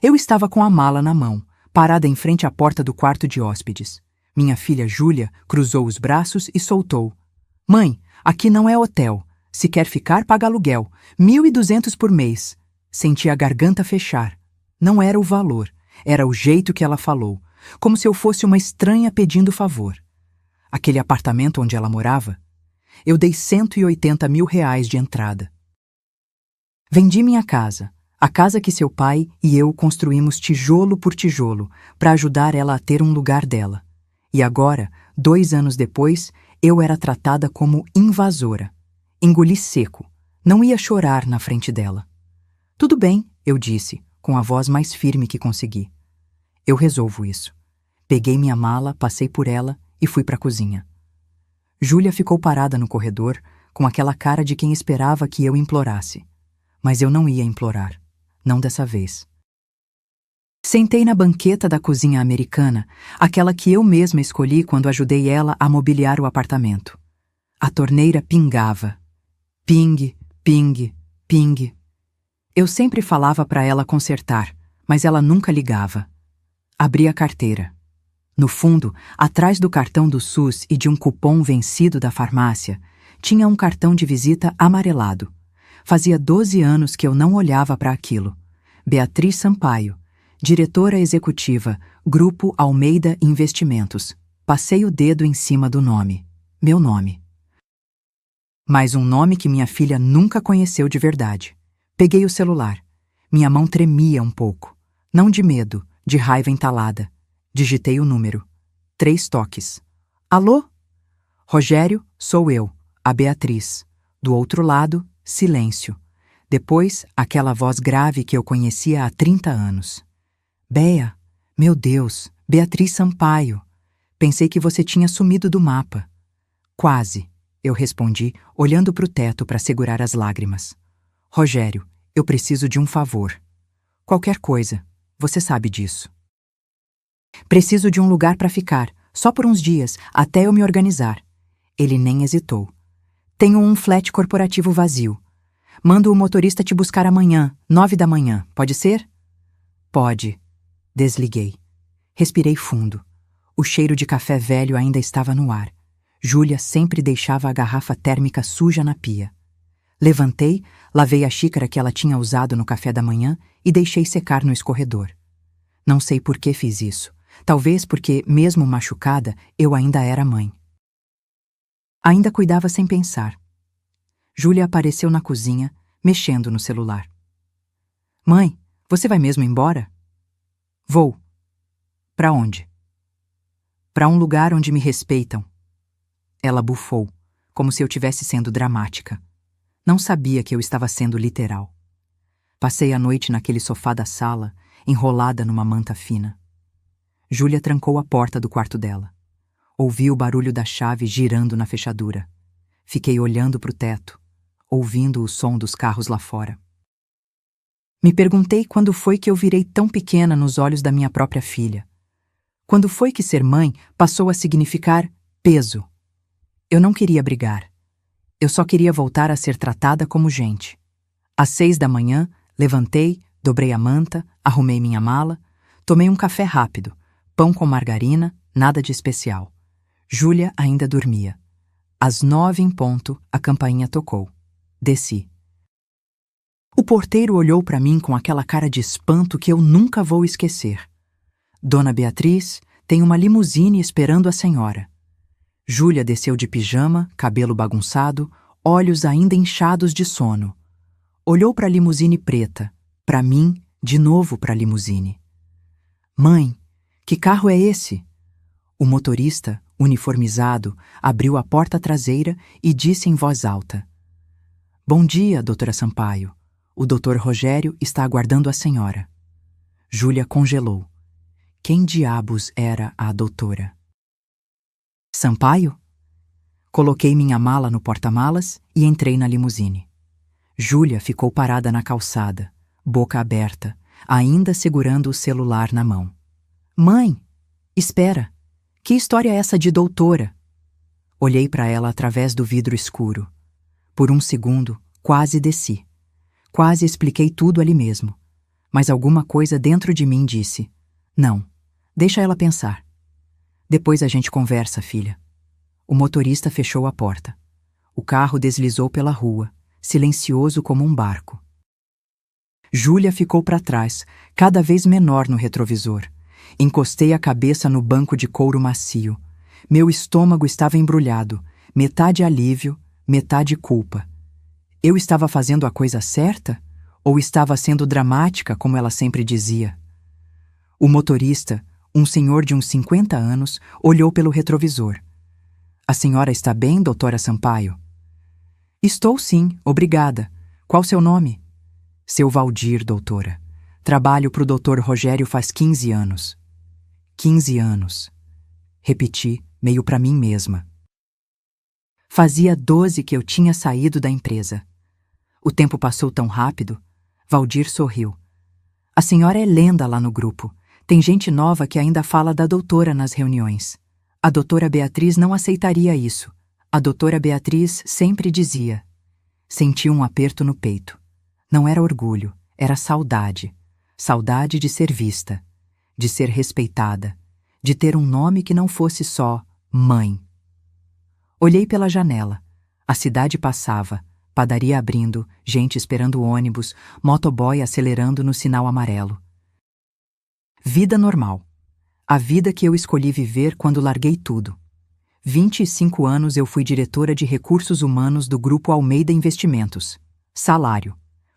Eu estava com a mala na mão, parada em frente à porta do quarto de hóspedes. Minha filha Júlia cruzou os braços e soltou: "Mãe, aqui não é hotel. Se quer ficar, paga aluguel. 1.200 por mês." Senti a garganta fechar. Não era o valor, era o jeito que ela falou, como se eu fosse uma estranha pedindo favor. Aquele apartamento onde ela morava, eu dei R$180 mil de entrada. Vendi minha casa, a casa que seu pai e eu construímos tijolo por tijolo para ajudar ela a ter um lugar dela. E agora, 2 anos depois, eu era tratada como invasora. Engoli seco. Não ia chorar na frente dela. "Tudo bem", eu disse, com a voz mais firme que consegui. "Eu resolvo isso." Peguei minha mala, passei por ela e fui para a cozinha. Júlia ficou parada no corredor, com aquela cara de quem esperava que eu implorasse. Mas eu não ia implorar. Não dessa vez. Sentei na banqueta da cozinha americana, aquela que eu mesma escolhi quando ajudei ela a mobiliar o apartamento. A torneira pingava. Ping, ping, ping. Eu sempre falava para ela consertar, mas ela nunca ligava. Abri a carteira. No fundo, atrás do cartão do SUS e de um cupom vencido da farmácia, tinha um cartão de visita amarelado. Fazia 12 anos que eu não olhava para aquilo. Beatriz Sampaio, diretora executiva, Grupo Almeida Investimentos. Passei o dedo em cima do nome. Meu nome. Mas um nome que minha filha nunca conheceu de verdade. Peguei o celular. Minha mão tremia um pouco. Não de medo, de raiva entalada. Digitei o número. 3 toques. "Alô?" "Rogério, sou eu, a Beatriz." Do outro lado, silêncio. Depois, aquela voz grave que eu conhecia há 30 anos. "Bea, meu Deus, Beatriz Sampaio. Pensei que você tinha sumido do mapa." "Quase", eu respondi, olhando para o teto para segurar as lágrimas. "Rogério, eu preciso de um favor." "Qualquer coisa, você sabe disso." "Preciso de um lugar para ficar, só por uns dias, até eu me organizar." Ele nem hesitou. "Tenho um flat corporativo vazio. Mando o motorista te buscar amanhã, 9 da manhã, pode ser?" "Pode." Desliguei. Respirei fundo. O cheiro de café velho ainda estava no ar. Júlia sempre deixava a garrafa térmica suja na pia. Levantei, lavei a xícara que ela tinha usado no café da manhã e deixei secar no escorredor. Não sei por que fiz isso. Talvez porque, mesmo machucada, eu ainda era mãe. Ainda cuidava sem pensar. Júlia apareceu na cozinha, mexendo no celular. "Mãe, você vai mesmo embora?" "Vou." "Pra onde?" "Pra um lugar onde me respeitam." Ela bufou, como se eu tivesse sendo dramática. Não sabia que eu estava sendo literal. Passei a noite naquele sofá da sala, enrolada numa manta fina. Júlia trancou a porta do quarto dela. Ouvi o barulho da chave girando na fechadura. Fiquei olhando para o teto, ouvindo o som dos carros lá fora. Me perguntei quando foi que eu virei tão pequena nos olhos da minha própria filha. Quando foi que ser mãe passou a significar peso. Eu não queria brigar. Eu só queria voltar a ser tratada como gente. Às 6 da manhã, levantei, dobrei a manta, arrumei minha mala, tomei um café rápido, pão com margarina, nada de especial. Júlia ainda dormia. Às 9 em ponto, a campainha tocou. Desci. O porteiro olhou para mim com aquela cara de espanto que eu nunca vou esquecer. "Dona Beatriz, tem uma limusine esperando a senhora." Júlia desceu de pijama, cabelo bagunçado, olhos ainda inchados de sono. Olhou para a limusine preta, para mim, de novo para a limusine. "Mãe, que carro é esse?" O motorista, uniformizado, abriu a porta traseira e disse em voz alta: "Bom dia, doutora Sampaio. O doutor Rogério está aguardando a senhora." Júlia congelou. Quem diabos era a doutora? "Sampaio?" Coloquei minha mala no porta-malas e entrei na limusine. Júlia ficou parada na calçada, boca aberta, ainda segurando o celular na mão. "Mãe, espera! Que história é essa de doutora?" Olhei para ela através do vidro escuro. Por um segundo, quase desci. Quase expliquei tudo ali mesmo. mas alguma coisa dentro de mim disse: não, deixa ela pensar. Depois a gente conversa, filha. O motorista fechou a porta. O carro deslizou pela rua, silencioso como um barco. Júlia ficou para trás, cada vez menor no retrovisor. Encostei a cabeça no banco de couro macio. Meu estômago estava embrulhado, metade alívio, metade culpa. Eu estava fazendo a coisa certa? Ou estava sendo dramática, como ela sempre dizia? O motorista, um senhor de uns 50 anos, olhou pelo retrovisor. A senhora está bem, doutora Sampaio? Estou sim, obrigada. Qual seu nome? Seu Valdir, doutora. Trabalho para o doutor Rogério faz 15 anos. 15 anos. Repeti, meio para mim mesma. Fazia 12 que eu tinha saído da empresa. O tempo passou tão rápido. Valdir sorriu. A senhora é lenda lá no grupo. Tem gente nova que ainda fala da doutora nas reuniões. A doutora Beatriz não aceitaria isso. A doutora Beatriz sempre dizia. Senti um aperto no peito. Não era orgulho, era saudade. Saudade de ser vista, de ser respeitada, de ter um nome que não fosse só mãe. Olhei pela janela. A cidade passava, padaria abrindo, gente esperando o ônibus, motoboy acelerando no sinal amarelo. Vida normal. A vida que eu escolhi viver quando larguei tudo. 25 anos eu fui diretora de recursos humanos do Grupo Almeida Investimentos. Salário: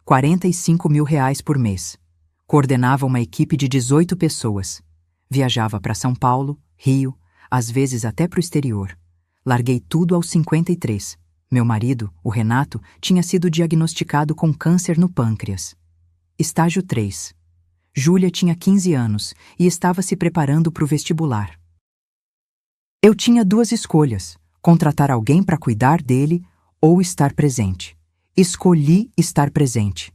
R$ 45.000 por mês. Coordenava uma equipe de 18 pessoas. Viajava para São Paulo, Rio, às vezes até para o exterior. Larguei tudo aos 53. Meu marido, o Renato, tinha sido diagnosticado com câncer no pâncreas. Estágio 3. Júlia tinha 15 anos e estava se preparando para o vestibular. Eu tinha duas escolhas: contratar alguém para cuidar dele ou estar presente. Escolhi estar presente.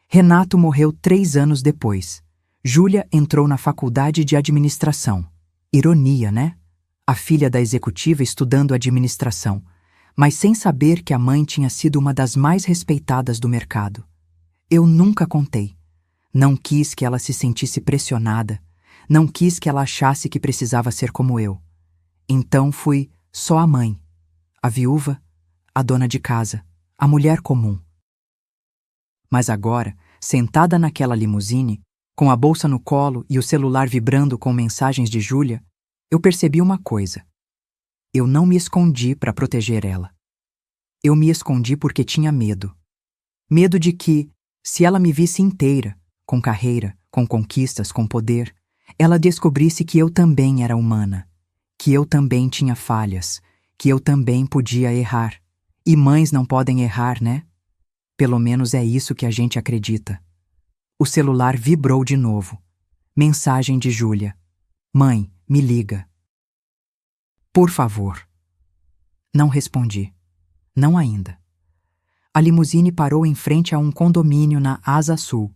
Renato morreu 3 anos depois. Júlia entrou na faculdade de administração. Ironia, né? A filha da executiva estudando administração, mas sem saber que a mãe tinha sido uma das mais respeitadas do mercado. Eu nunca contei. Não quis que ela se sentisse pressionada. Não quis que ela achasse que precisava ser como eu. Então fui só a mãe, a viúva, a dona de casa, a mulher comum. Mas agora, sentada naquela limusine, com a bolsa no colo e o celular vibrando com mensagens de Júlia, eu percebi uma coisa. Eu não me escondi para proteger ela. Eu me escondi porque tinha medo. Medo de que, se ela me visse inteira, com carreira, com conquistas, com poder, ela descobrisse que eu também era humana, que eu também tinha falhas, que eu também podia errar. E mães não podem errar, né? Pelo menos é isso que a gente acredita. O celular vibrou de novo. Mensagem de Júlia. Mãe, me liga. Por favor. Não respondi. Não ainda. A limusine parou em frente a um condomínio na Asa Sul,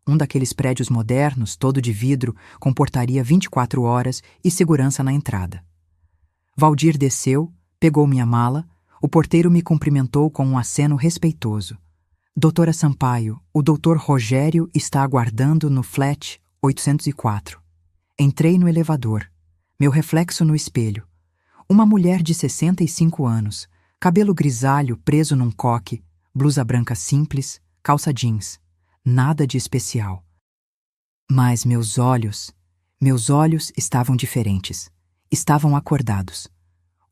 um daqueles prédios modernos, todo de vidro, com portaria 24 horas e segurança na entrada. Valdir desceu, pegou minha mala, o porteiro me cumprimentou com um aceno respeitoso. Doutora Sampaio, o doutor Rogério está aguardando no flat 804. Entrei no elevador. Meu reflexo no espelho. Uma mulher de 65 anos, cabelo grisalho preso num coque, blusa branca simples, calça jeans. Nada de especial. Mas meus olhos estavam diferentes. Estavam acordados.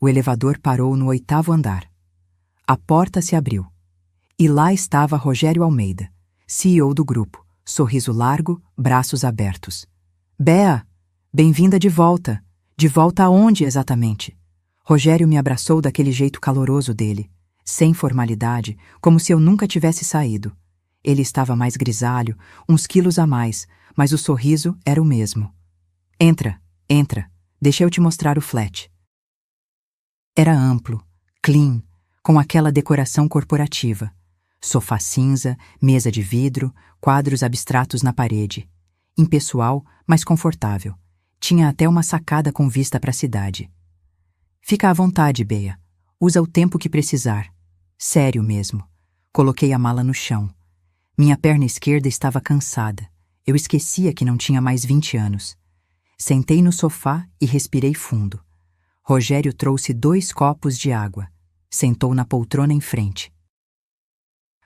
O elevador parou no 8º andar. A porta se abriu. E lá estava Rogério Almeida, CEO do grupo, sorriso largo, braços abertos. Bea, bem-vinda de volta. De volta aonde exatamente? Rogério me abraçou daquele jeito caloroso dele, sem formalidade, como se eu nunca tivesse saído. Ele estava mais grisalho, uns quilos a mais, mas o sorriso era o mesmo. Entra, deixa eu te mostrar o flat. Era amplo, clean, com aquela decoração corporativa. Sofá cinza, mesa de vidro, quadros abstratos na parede. Impessoal, mas confortável. Tinha até uma sacada com vista para a cidade. Fica à vontade, Bea. Usa o tempo que precisar. Sério mesmo. Coloquei a mala no chão. Minha perna esquerda estava cansada. Eu esquecia que não tinha mais 20 anos. Sentei no sofá e respirei fundo. Rogério trouxe 2 copos de água. Sentou na poltrona em frente.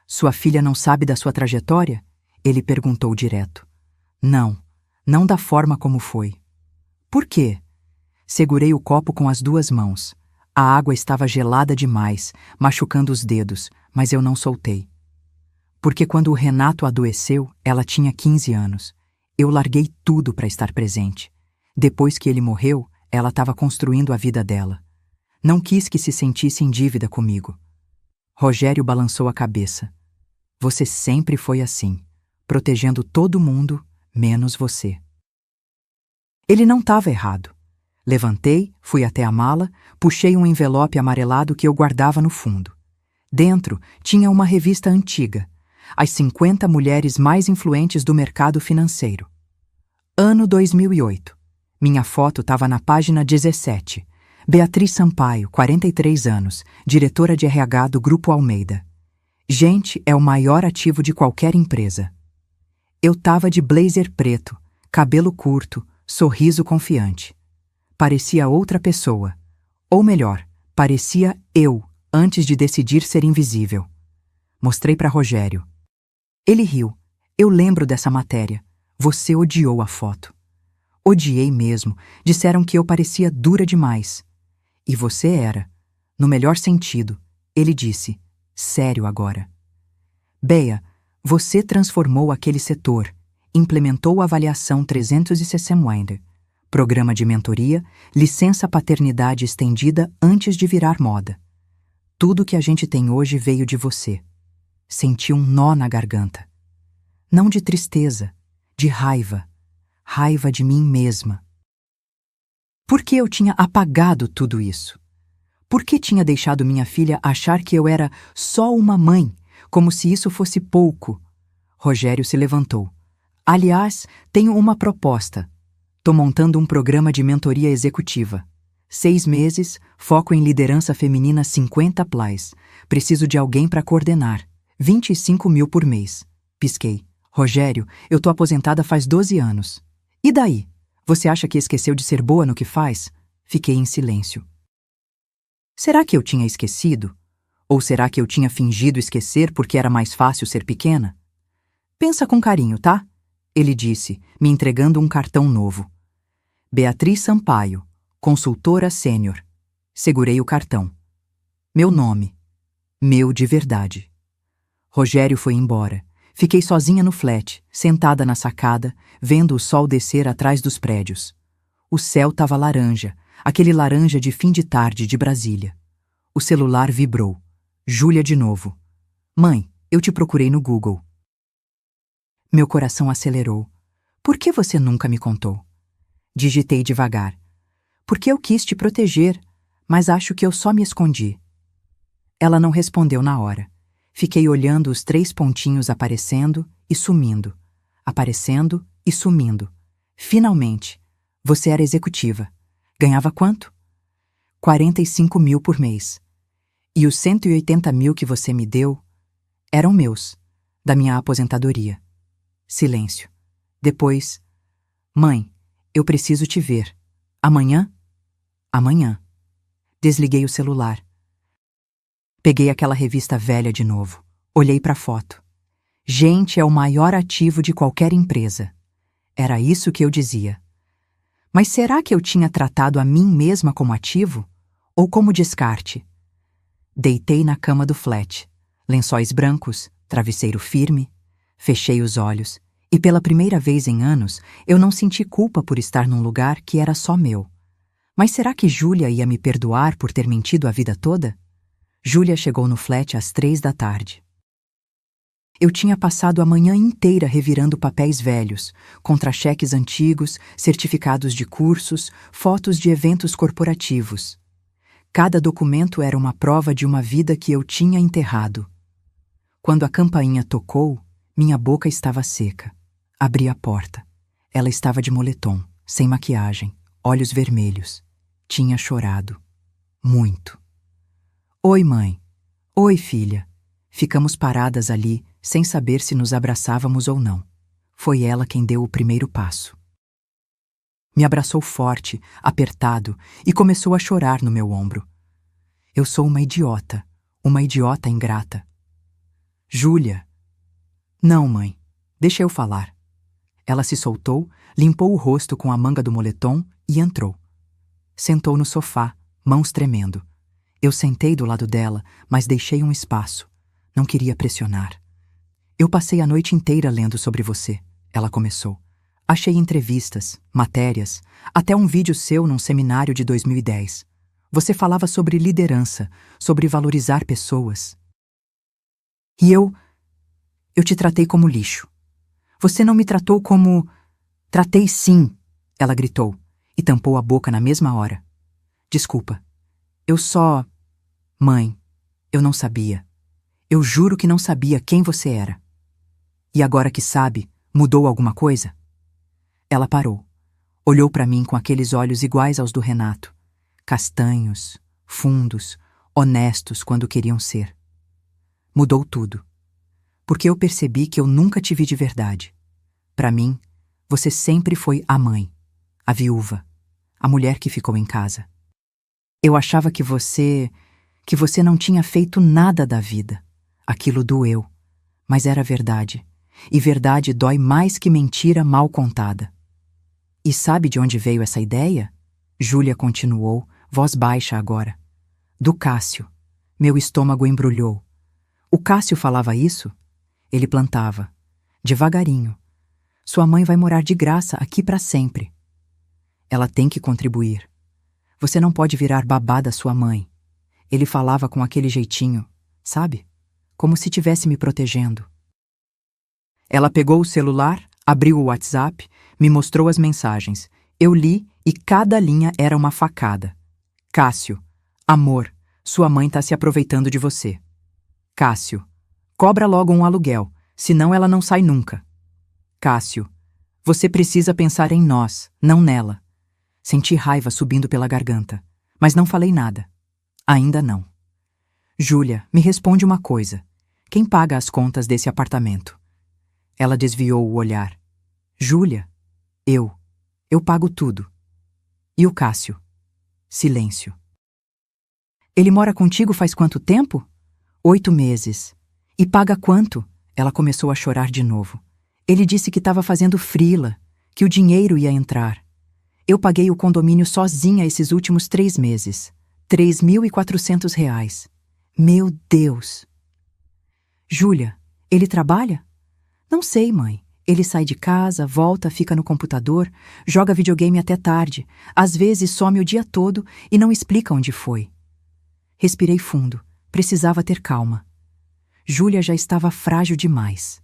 Sua filha não sabe da sua trajetória? Ele perguntou direto. Não, não da forma como foi. Por quê? Segurei o copo com as 2 mãos. A água estava gelada demais, machucando os dedos, mas eu não soltei. Porque quando o Renato adoeceu, ela tinha 15 anos. Eu larguei tudo para estar presente. Depois que ele morreu, ela estava construindo a vida dela. Não quis que se sentisse em dívida comigo. Rogério balançou a cabeça. Você sempre foi assim, protegendo todo mundo, menos você. Ele não estava errado. Levantei, fui até a mala, puxei um envelope amarelado que eu guardava no fundo. Dentro tinha uma revista antiga, As 50 Mulheres Mais Influentes do Mercado Financeiro. Ano 2008. Minha foto estava na página 17. Beatriz Sampaio, 43 anos, diretora de RH do Grupo Almeida. Gente é o maior ativo de qualquer empresa. Eu estava de blazer preto, cabelo curto, sorriso confiante. Parecia outra pessoa. Ou melhor, parecia eu, antes de decidir ser invisível. Mostrei para Rogério. Ele riu. Eu lembro dessa matéria. Você odiou a foto. Odiei mesmo. Disseram que eu parecia dura demais. E você era. No melhor sentido. Ele disse. Sério agora. Bea, você transformou aquele setor. Implementou a avaliação 360 programa de mentoria, licença paternidade estendida antes de virar moda. Tudo que a gente tem hoje veio de você. Senti um nó na garganta. Não de tristeza, de raiva. Raiva de mim mesma. Por que eu tinha apagado tudo isso? Por que tinha deixado minha filha achar que eu era só uma mãe, como se isso fosse pouco? Rogério se levantou. Aliás, tenho uma proposta. Tô montando um programa de mentoria executiva. 6 meses, foco em liderança feminina 50+. Preciso de alguém para coordenar. 25 mil por mês. Pisquei. Rogério, eu tô aposentada faz 12 anos. E daí? Você acha que esqueceu de ser boa no que faz? Fiquei em silêncio. Será que eu tinha esquecido? Ou será que eu tinha fingido esquecer porque era mais fácil ser pequena? Pensa com carinho, tá? Ele disse, me entregando um cartão novo. Beatriz Sampaio, consultora sênior. Segurei o cartão. Meu nome. Meu de verdade. Rogério foi embora. Fiquei sozinha no flat, sentada na sacada, vendo o sol descer atrás dos prédios. O céu estava laranja, aquele laranja de fim de tarde de Brasília. O celular vibrou. Júlia de novo. Mãe, eu te procurei no Google. Meu coração acelerou. Por que você nunca me contou? Digitei devagar. Porque eu quis te proteger, mas acho que eu só me escondi. Ela não respondeu na hora. Fiquei olhando os 3 pontinhos aparecendo e sumindo. Aparecendo e sumindo. Finalmente, você era executiva. Ganhava quanto? 45 mil por mês. E os 180 mil que você me deu eram meus, da minha aposentadoria. Silêncio. Depois, mãe, eu preciso te ver. Amanhã? Amanhã. Desliguei o celular. Peguei aquela revista velha de novo. Olhei para a foto. Gente é o maior ativo de qualquer empresa. Era isso que eu dizia. Mas será que eu tinha tratado a mim mesma como ativo? Ou como descarte? Deitei na cama do flat. Lençóis brancos, travesseiro firme. Fechei os olhos. E pela primeira vez em anos, eu não senti culpa por estar num lugar que era só meu. Mas será que Júlia ia me perdoar por ter mentido a vida toda? Júlia chegou no flat às 3 da tarde. Eu tinha passado a manhã inteira revirando papéis velhos, contra-cheques antigos, certificados de cursos, fotos de eventos corporativos. Cada documento era uma prova de uma vida que eu tinha enterrado. Quando a campainha tocou, minha boca estava seca. Abri a porta. Ela estava de moletom, sem maquiagem, olhos vermelhos. Tinha chorado. Muito. Oi, mãe. Oi, filha. Ficamos paradas ali, sem saber se nos abraçávamos ou não. Foi ela quem deu o primeiro passo. Me abraçou forte, apertado, e começou a chorar no meu ombro. Eu sou uma idiota ingrata. Júlia. Não, mãe, deixa eu falar. Ela se soltou, limpou o rosto com a manga do moletom e entrou. Sentou no sofá, mãos tremendo. Eu sentei do lado dela, mas deixei um espaço. Não queria pressionar. Eu passei a noite inteira lendo sobre você, ela começou. Achei entrevistas, matérias, até um vídeo seu num seminário de 2010. Você falava sobre liderança, sobre valorizar pessoas. E eu te tratei como lixo. Você não me tratou como... Tratei sim, ela gritou, e tampou a boca na mesma hora. Desculpa. Eu só... Mãe, eu não sabia. Eu juro que não sabia quem você era. E agora que sabe, mudou alguma coisa? Ela parou. Olhou para mim com aqueles olhos iguais aos do Renato. Castanhos, fundos, honestos quando queriam ser. Mudou tudo. Porque eu percebi que eu nunca te vi de verdade. Para mim, você sempre foi a mãe, a viúva, a mulher que ficou em casa. Eu achava que você não tinha feito nada da vida. Aquilo doeu, mas era verdade. E verdade dói mais que mentira mal contada. E sabe de onde veio essa ideia? Júlia continuou, voz baixa agora. Do Cássio. Meu estômago embrulhou. O Cássio falava isso? Ele plantava. Devagarinho. Sua mãe vai morar de graça aqui para sempre. Ela tem que contribuir. Você não pode virar babá da sua mãe. Ele falava com aquele jeitinho, sabe? Como se estivesse me protegendo. Ela pegou o celular, abriu o WhatsApp, me mostrou as mensagens. Eu li e cada linha era uma facada. Cássio, amor, sua mãe tá se aproveitando de você. Cássio, cobra logo um aluguel, senão ela não sai nunca. Cássio, você precisa pensar em nós, não nela. Senti raiva subindo pela garganta, mas não falei nada. Ainda não. Júlia, me responde uma coisa. Quem paga as contas desse apartamento? Ela desviou o olhar. Júlia, eu pago tudo. E o Cássio? Silêncio. Ele mora contigo faz quanto tempo? 8 meses. E paga quanto? Ela começou a chorar de novo. Ele disse que estava fazendo freela, que o dinheiro ia entrar. Eu paguei o condomínio sozinha esses últimos 3 meses. R$ 3.400. Meu Deus! Júlia, ele trabalha? Não sei, mãe. Ele sai de casa, volta, fica no computador, joga videogame até tarde, às vezes some o dia todo e não explica onde foi. Respirei fundo. Precisava ter calma. Júlia já estava frágil demais.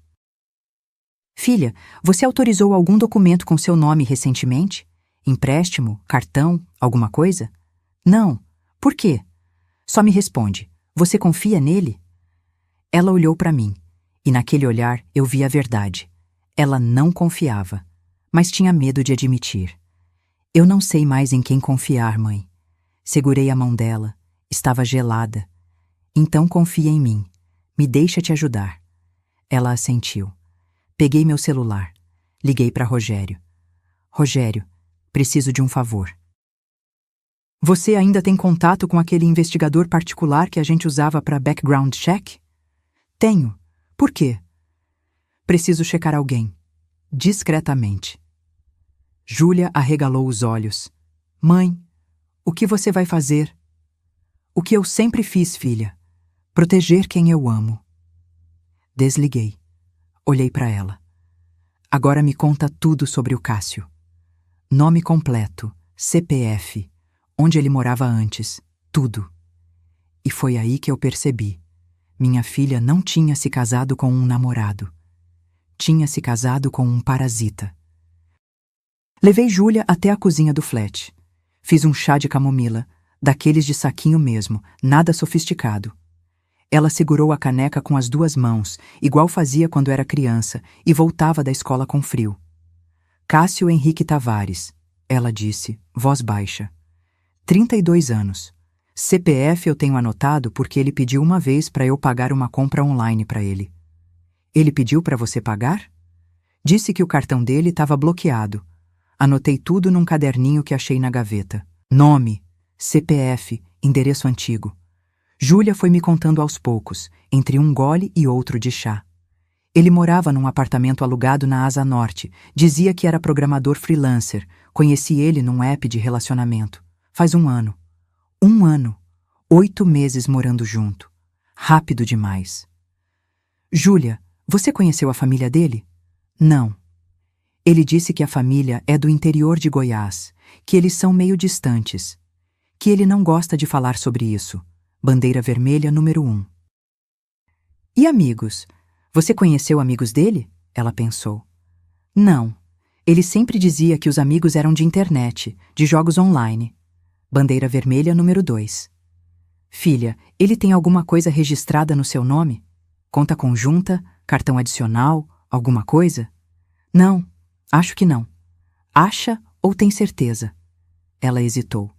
Filha, você autorizou algum documento com seu nome recentemente? Empréstimo, cartão, alguma coisa? Não. Por quê? Só me responde. Você confia nele? Ela olhou para mim, e naquele olhar eu vi a verdade. Ela não confiava, mas tinha medo de admitir. Eu não sei mais em quem confiar, mãe. Segurei a mão dela. Estava gelada. Então confia em mim. Me deixa te ajudar. Ela assentiu. Peguei meu celular. Liguei para Rogério. Rogério, preciso de um favor. Você ainda tem contato com aquele investigador particular que a gente usava para background check? Tenho. Por quê? Preciso checar alguém. Discretamente. Júlia arregalou os olhos. Mãe, o que você vai fazer? O que eu sempre fiz, filha. Proteger quem eu amo. Desliguei. Olhei para ela. Agora me conta tudo sobre o Cássio. Nome completo, CPF, onde ele morava antes, tudo. E foi aí que eu percebi. Minha filha não tinha se casado com um namorado. Tinha se casado com um parasita. Levei Júlia até a cozinha do flat. Fiz um chá de camomila, daqueles de saquinho mesmo, nada sofisticado. Ela segurou a caneca com as 2 mãos, igual fazia quando era criança, e voltava da escola com frio. Cássio Henrique Tavares, ela disse, voz baixa. 32 anos. CPF eu tenho anotado porque ele pediu uma vez para eu pagar uma compra online para ele. Ele pediu para você pagar? Disse que o cartão dele estava bloqueado. Anotei tudo num caderninho que achei na gaveta. Nome, CPF, endereço antigo. Júlia foi me contando aos poucos, entre um gole e outro de chá. Ele morava num apartamento alugado na Asa Norte. Dizia que era programador freelancer. Conheci ele num app de relacionamento. Faz 1 ano. 1 ano. 8 meses morando junto. Rápido demais. Júlia, você conheceu a família dele? Não. Ele disse que a família é do interior de Goiás, que eles são meio distantes, que ele não gosta de falar sobre isso. Bandeira vermelha número 1. E amigos? Você conheceu amigos dele? Ela pensou. Não. Ele sempre dizia que os amigos eram de internet, de jogos online. Bandeira vermelha número 2. Filha, ele tem alguma coisa registrada no seu nome? Conta conjunta, cartão adicional, alguma coisa? Não, acho que não. Acha ou tem certeza? Ela hesitou.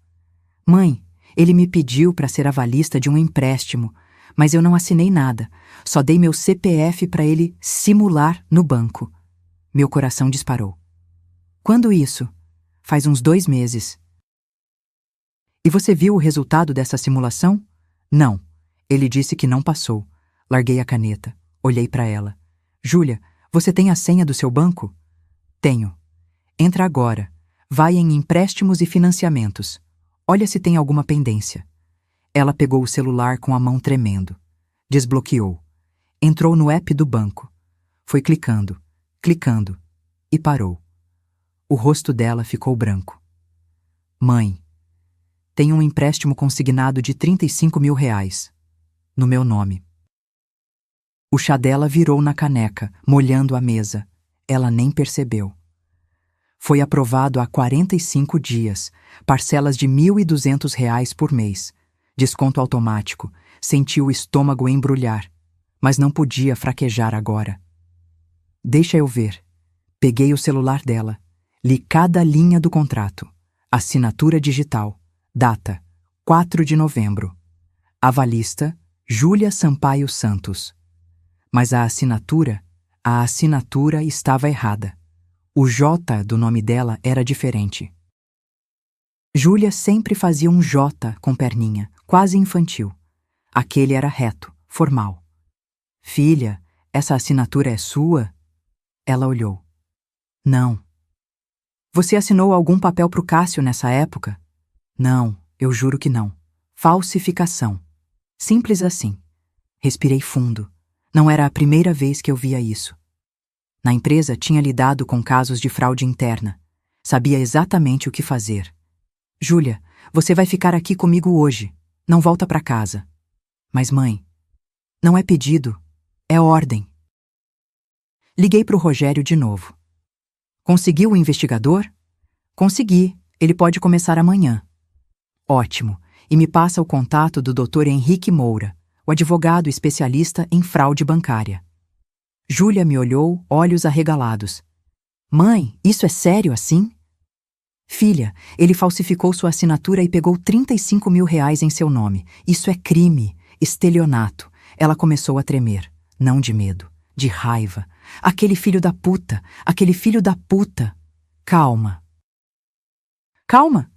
Mãe, ele me pediu para ser avalista de um empréstimo, mas eu não assinei nada. Só dei meu CPF para ele simular no banco. Meu coração disparou. Quando isso? Faz uns 2 meses. E você viu o resultado dessa simulação? Não. Ele disse que não passou. Larguei a caneta. Olhei para ela. Júlia, você tem a senha do seu banco? Tenho. Entra agora. Vai em empréstimos e financiamentos. Olha se tem alguma pendência. Ela pegou o celular com a mão tremendo. Desbloqueou. Entrou no app do banco. Foi clicando, clicando e parou. O rosto dela ficou branco. Mãe, tem um empréstimo consignado de R$35 mil, no meu nome. O chá dela virou na caneca, molhando a mesa. Ela nem percebeu. Foi aprovado há 45 dias, parcelas de R$1.200 por mês. Desconto automático. Senti o estômago embrulhar, mas não podia fraquejar agora. Deixa eu ver. Peguei o celular dela. Li cada linha do contrato. Assinatura digital. Data: 4 de novembro. Avalista: Júlia Sampaio Santos. Mas a assinatura estava errada. O J do nome dela era diferente. Júlia sempre fazia um J com perninha, quase infantil. Aquele era reto, formal. Filha, essa assinatura é sua? Ela olhou. Não. Você assinou algum papel pro Cássio nessa época? Não, eu juro que não. Falsificação. Simples assim. Respirei fundo. Não era a primeira vez que eu via isso. Na empresa tinha lidado com casos de fraude interna. Sabia exatamente o que fazer. Júlia, você vai ficar aqui comigo hoje. Não volta para casa. Mas mãe, não é pedido, é ordem. Liguei pro Rogério de novo. Conseguiu o investigador? Consegui, ele pode começar amanhã. Ótimo, e me passa o contato do Dr. Henrique Moura, o advogado especialista em fraude bancária. Júlia me olhou, olhos arregalados. Mãe, isso é sério assim? Filha, ele falsificou sua assinatura e pegou R$35 mil em seu nome. Isso é crime, estelionato. Ela começou a tremer, não de medo, de raiva. Aquele filho da puta, aquele filho da puta. Calma. Calma?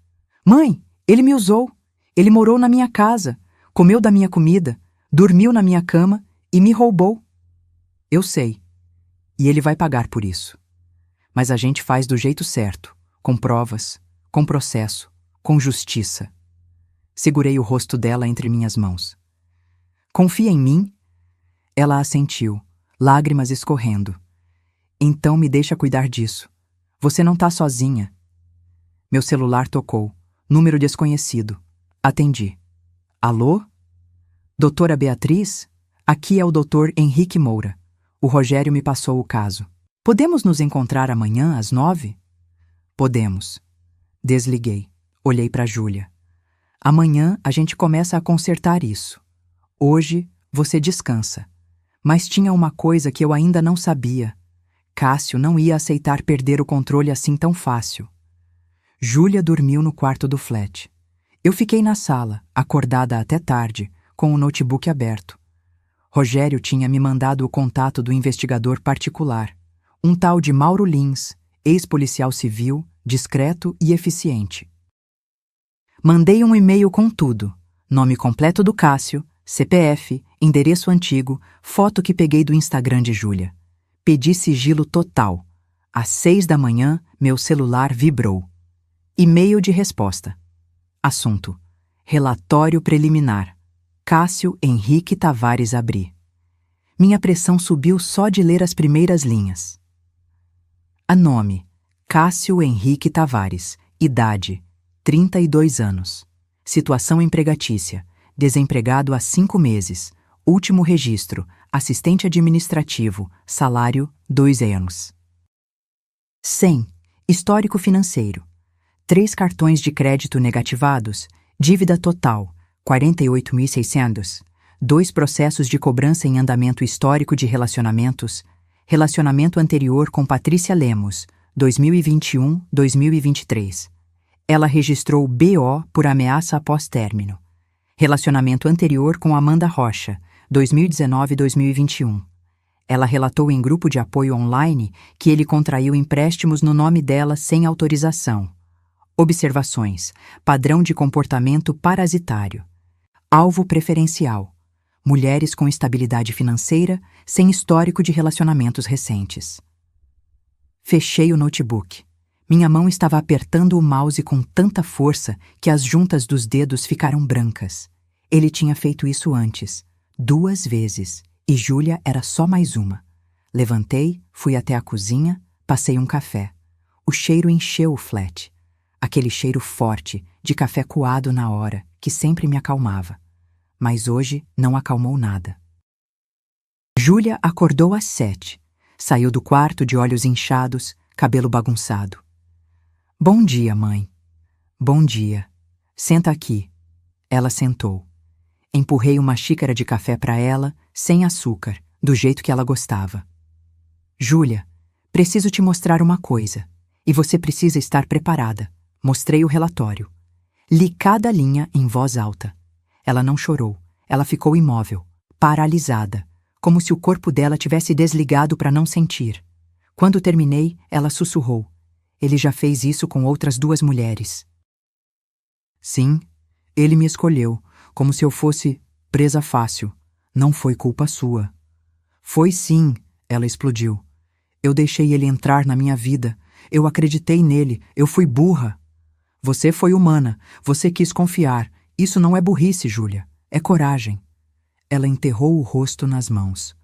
Mãe, ele me usou. Ele morou na minha casa, comeu da minha comida, dormiu na minha cama e me roubou. Eu sei. E ele vai pagar por isso. Mas a gente faz do jeito certo, com provas, com processo, com justiça. Segurei o rosto dela entre minhas mãos. Confia em mim? Ela assentiu, lágrimas escorrendo. Então me deixa cuidar disso. Você não tá sozinha. Meu celular tocou. Número desconhecido. Atendi. Alô? Doutora Beatriz? Aqui é o Dr. Henrique Moura. O Rogério me passou o caso. Podemos nos encontrar amanhã às 9? Podemos. Desliguei. Olhei para Júlia. Amanhã a gente começa a consertar isso. Hoje você descansa. Mas tinha uma coisa que eu ainda não sabia. Cássio não ia aceitar perder o controle assim tão fácil. Júlia dormiu no quarto do flat. Eu fiquei na sala, acordada até tarde, com o notebook aberto. Rogério tinha me mandado o contato do investigador particular, Um tal de Mauro Lins, ex-policial civil, discreto e eficiente. Mandei um e-mail com tudo: nome completo do Cássio, CPF, endereço antigo, foto que peguei do Instagram de Júlia. Pedi sigilo total. Às 6 da manhã, meu celular vibrou. E-mail de resposta. Assunto: relatório preliminar. Cássio Henrique Tavares Abri. Minha pressão subiu só de ler as primeiras linhas. A nome: Cássio Henrique Tavares. Idade: 32 anos. Situação empregatícia: desempregado há 5 meses. Último registro: assistente administrativo. Salário: 2 anos. 100. Histórico financeiro: 3 cartões de crédito negativados. Dívida total: 48.600. 2 processos de cobrança em andamento. Histórico de relacionamentos: relacionamento anterior com Patrícia Lemos, 2021-2023. Ela registrou BO por ameaça após término. Relacionamento anterior com Amanda Rocha, 2019-2021. Ela relatou em grupo de apoio online que ele contraiu empréstimos no nome dela sem autorização. Observações: padrão de comportamento parasitário. Alvo preferencial: mulheres com estabilidade financeira, sem histórico de relacionamentos recentes. Fechei o notebook. Minha mão estava apertando o mouse com tanta força que as juntas dos dedos ficaram brancas. Ele tinha feito isso antes, 2 vezes, e Júlia era só mais uma. Levantei, fui até a cozinha, passei um café. O cheiro encheu o flat. Aquele cheiro forte, de café coado na hora, que sempre me acalmava. Mas hoje não acalmou nada. Júlia acordou às 7. Saiu do quarto de olhos inchados, cabelo bagunçado. Bom dia, mãe. Bom dia. Senta aqui. Ela sentou. Empurrei uma xícara de café para ela, sem açúcar, do jeito que ela gostava. Júlia, preciso te mostrar uma coisa. E você precisa estar preparada. Mostrei o relatório. Li cada linha em voz alta. Ela não chorou. Ela ficou imóvel, paralisada, como se o corpo dela tivesse desligado para não sentir. Quando terminei, ela sussurrou: ele já fez isso com outras 2 mulheres. Sim, ele me escolheu, como se eu fosse presa fácil. Não foi culpa sua. Foi sim, ela explodiu. Eu deixei ele entrar na minha vida. Eu acreditei nele. Eu fui burra. Você foi humana. Você quis confiar. Isso não é burrice, Júlia. É coragem. Ela enterrou o rosto nas mãos.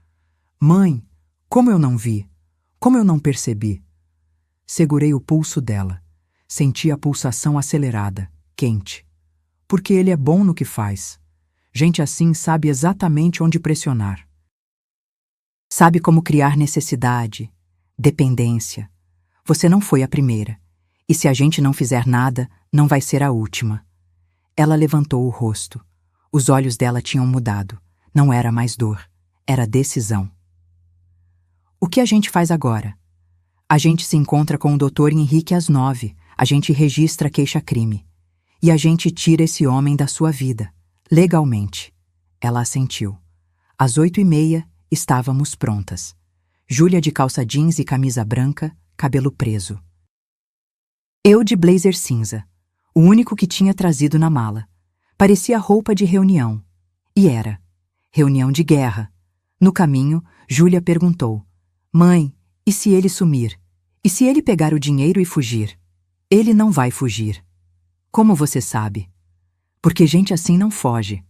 Mãe, como eu não vi? Como eu não percebi? Segurei o pulso dela. Senti a pulsação acelerada, quente. Porque ele é bom no que faz. Gente assim sabe exatamente onde pressionar. Sabe como criar necessidade, dependência. Você não foi a primeira. E se a gente não fizer nada, não vai ser a última. Ela levantou o rosto. Os olhos dela tinham mudado. Não era mais dor. Era decisão. O que a gente faz agora? A gente se encontra com o Dr. Henrique às 9. A gente registra a queixa-crime. E a gente tira esse homem da sua vida, legalmente. Ela assentiu. Às 8h30, estávamos prontas. Júlia de calça jeans e camisa branca, cabelo preso. Eu de blazer cinza, o único que tinha trazido na mala. Parecia roupa de reunião. E era. Reunião de guerra. No caminho, Júlia perguntou: Mãe, e se ele sumir? E se ele pegar o dinheiro e fugir? Ele não vai fugir. Como você sabe? Porque gente assim não foge.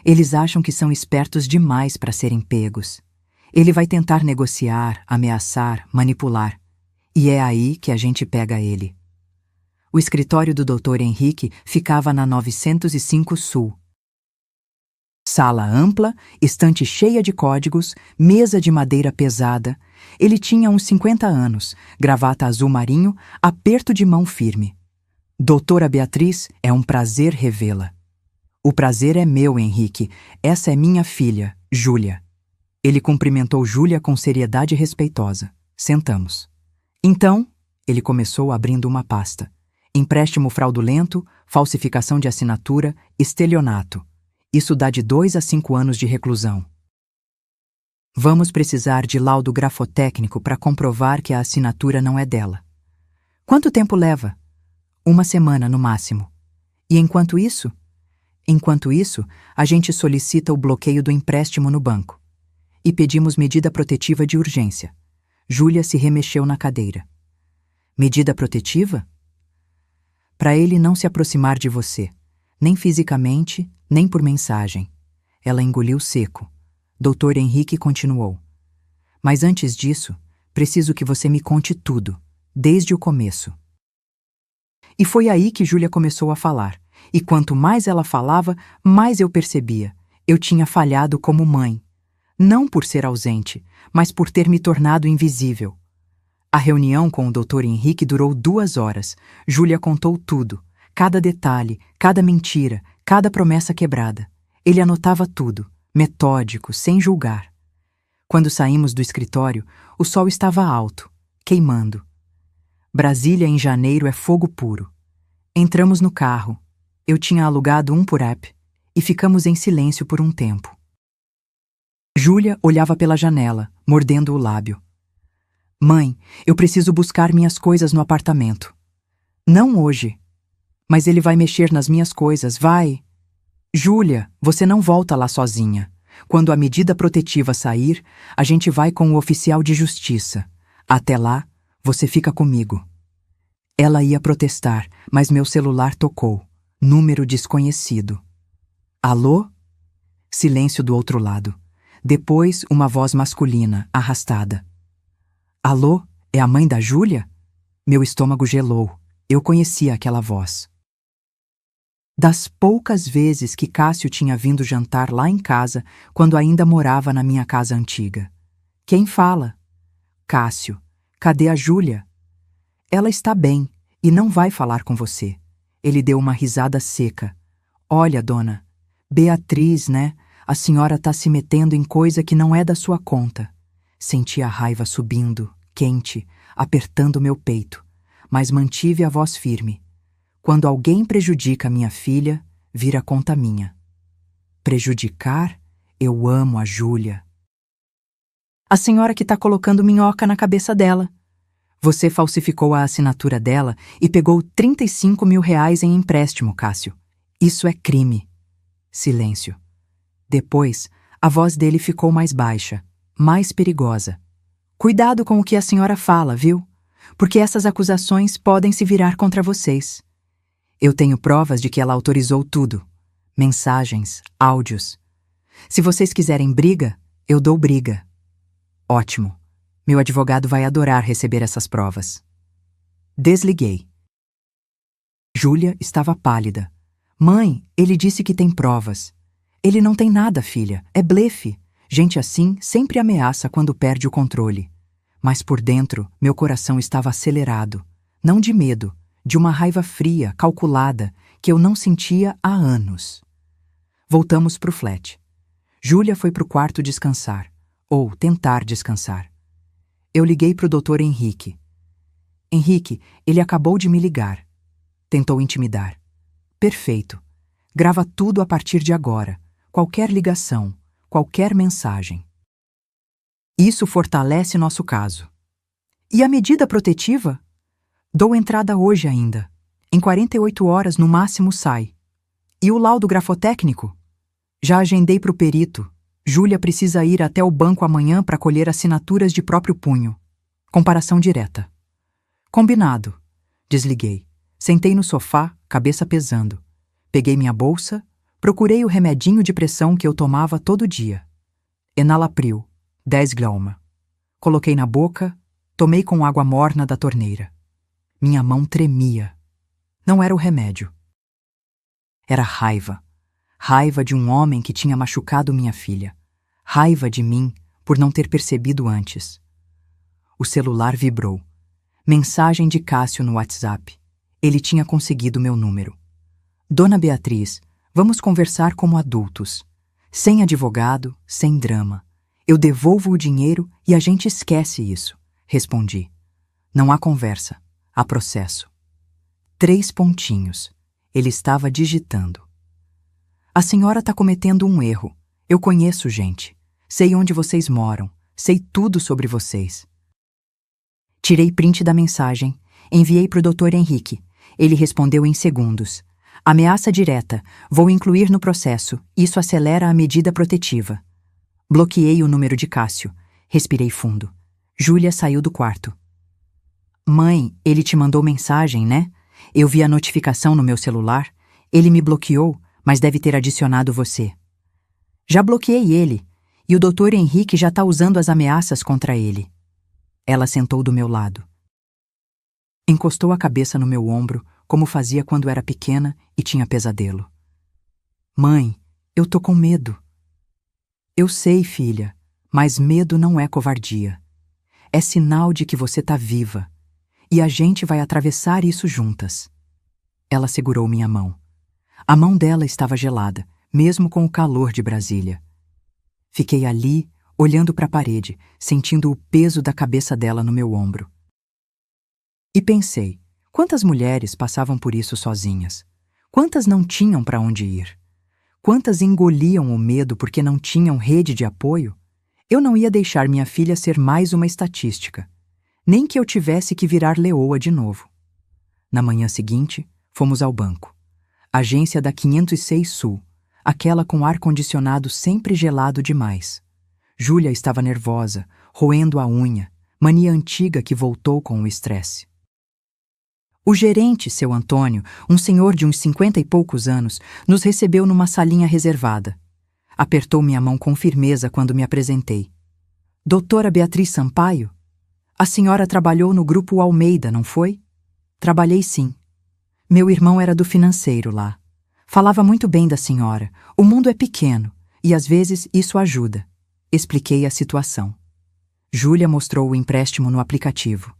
Eles acham que são espertos demais para serem pegos. Ele vai tentar negociar, ameaçar, manipular. E é aí que a gente pega ele. O escritório do Dr. Henrique ficava na 905 Sul. Sala ampla, estante cheia de códigos, mesa de madeira pesada. Ele tinha uns 50 anos, gravata azul marinho, aperto de mão firme. Doutora Beatriz, é um prazer revê-la. O prazer é meu, Henrique. Essa é minha filha, Júlia. Ele cumprimentou Júlia com seriedade respeitosa. Sentamos. Então, ele começou abrindo uma pasta. Empréstimo fraudulento, falsificação de assinatura, estelionato. Isso dá de 2 a 5 anos de reclusão. Vamos precisar de laudo grafotécnico para comprovar que a assinatura não é dela. Quanto tempo leva? 1 semana no máximo. E enquanto isso? Enquanto isso, a gente solicita o bloqueio do empréstimo no banco. E pedimos medida protetiva de urgência. Júlia se remexeu na cadeira. Medida protetiva? Para ele não se aproximar de você, nem fisicamente, nem por mensagem. Ela engoliu seco. Dr. Henrique continuou. Mas antes disso, preciso que você me conte tudo, desde o começo. E foi aí que Júlia começou a falar. E quanto mais ela falava, mais eu percebia. Eu tinha falhado como mãe. Não por ser ausente, mas por ter me tornado invisível. A reunião com o Dr. Henrique durou 2 horas. Júlia contou tudo. Cada detalhe, cada mentira, cada promessa quebrada. Ele anotava tudo, metódico, sem julgar. Quando saímos do escritório, o sol estava alto, queimando. Brasília em janeiro é fogo puro. Entramos no carro. Eu tinha alugado um por app e ficamos em silêncio por um tempo. Júlia olhava pela janela, mordendo o lábio. Mãe, eu preciso buscar minhas coisas no apartamento. Não hoje. Mas ele vai mexer nas minhas coisas, vai. Júlia, você não volta lá sozinha. Quando a medida protetiva sair, a gente vai com o oficial de justiça. Até lá, você fica comigo. Ela ia protestar, mas meu celular tocou. Número desconhecido. Alô? Silêncio do outro lado. Depois, uma voz masculina, arrastada. Alô? É a mãe da Júlia? Meu estômago gelou. Eu conhecia aquela voz. Das poucas vezes que Cássio tinha vindo jantar lá em casa, quando ainda morava na minha casa antiga. Quem fala? Cássio. Cadê a Júlia? Ela está bem e não vai falar com você. Ele deu uma risada seca. Olha, dona, Beatriz, né? A senhora tá se metendo em coisa que não é da sua conta. Senti a raiva subindo, quente, apertando meu peito, mas mantive a voz firme. Quando alguém prejudica minha filha, vira conta minha. Prejudicar? Eu amo a Júlia. A senhora que tá colocando minhoca na cabeça dela. Você falsificou a assinatura dela e pegou 35 mil reais em empréstimo, Cássio. Isso é crime. Silêncio. Depois, a voz dele ficou mais baixa, mais perigosa. Cuidado com o que a senhora fala, viu? Porque essas acusações podem se virar contra vocês. Eu tenho provas de que ela autorizou tudo. Mensagens, áudios. Se vocês quiserem briga, eu dou briga. Ótimo. Meu advogado vai adorar receber essas provas. Desliguei. Júlia estava pálida. Mãe, ele disse que tem provas. Ele não tem nada, filha. É blefe. Gente assim sempre ameaça quando perde o controle. Mas por dentro, meu coração estava acelerado. Não de medo, de uma raiva fria, calculada, que eu não sentia há anos. Voltamos pro flat. Júlia foi pro quarto descansar, ou tentar descansar. Eu liguei pro Dr. Henrique. Henrique, ele acabou de me ligar. Tentou intimidar. Perfeito. Grava tudo a partir de agora. Qualquer ligação, qualquer mensagem. Isso fortalece nosso caso. E a medida protetiva? Dou entrada hoje ainda. Em 48 horas no máximo sai. E o laudo grafotécnico? Já agendei pro perito. Júlia precisa ir até o banco amanhã para colher assinaturas de próprio punho. Comparação direta. Combinado. Desliguei. Sentei no sofá, cabeça pesando. Peguei minha bolsa, procurei o remedinho de pressão que eu tomava todo dia. Enalapril, 10 gramas. Coloquei na boca, tomei com água morna da torneira. Minha mão tremia. Não era o remédio. Era raiva. Raiva de um homem que tinha machucado minha filha. Raiva de mim por não ter percebido antes. O celular vibrou. Mensagem de Cássio no WhatsApp. Ele tinha conseguido meu número. Dona Beatriz, vamos conversar como adultos. Sem advogado, sem drama. Eu devolvo o dinheiro e a gente esquece isso. Respondi. Não há conversa. Há processo. 3 pontinhos. Ele estava digitando. A senhora está cometendo um erro. Eu conheço gente. Sei onde vocês moram. Sei tudo sobre vocês. Tirei print da mensagem. Enviei para o Dr. Henrique. Ele respondeu em segundos. Ameaça direta. Vou incluir no processo. Isso acelera a medida protetiva. Bloqueei o número de Cássio. Respirei fundo. Júlia saiu do quarto. Mãe, ele te mandou mensagem, né? Eu vi a notificação no meu celular. Ele me bloqueou, mas deve ter adicionado você. Já bloqueei ele, e o Dr. Henrique já está usando as ameaças contra ele. Ela sentou do meu lado. Encostou a cabeça no meu ombro, como fazia quando era pequena e tinha pesadelo. Mãe, eu tô com medo. Eu sei, filha, mas medo não é covardia. É sinal de que você tá viva. E a gente vai atravessar isso juntas. Ela segurou minha mão. A mão dela estava gelada, mesmo com o calor de Brasília. Fiquei ali, olhando para a parede, sentindo o peso da cabeça dela no meu ombro. E pensei, quantas mulheres passavam por isso sozinhas? Quantas não tinham para onde ir? Quantas engoliam o medo porque não tinham rede de apoio? Eu não ia deixar minha filha ser mais uma estatística. Nem que eu tivesse que virar leoa de novo. Na manhã seguinte, fomos ao banco. Agência da 506 Sul, aquela com ar-condicionado sempre gelado demais. Júlia estava nervosa, roendo a unha, mania antiga que voltou com o estresse. O gerente, seu Antônio, um senhor de uns 50 e poucos anos, nos recebeu numa salinha reservada. Apertou minha mão com firmeza quando me apresentei. Doutora Beatriz Sampaio? A senhora trabalhou no Grupo Almeida, não foi? Trabalhei sim. Meu irmão era do financeiro lá. Falava muito bem da senhora. O mundo é pequeno, e às vezes isso ajuda. Expliquei a situação. Júlia mostrou o empréstimo no aplicativo.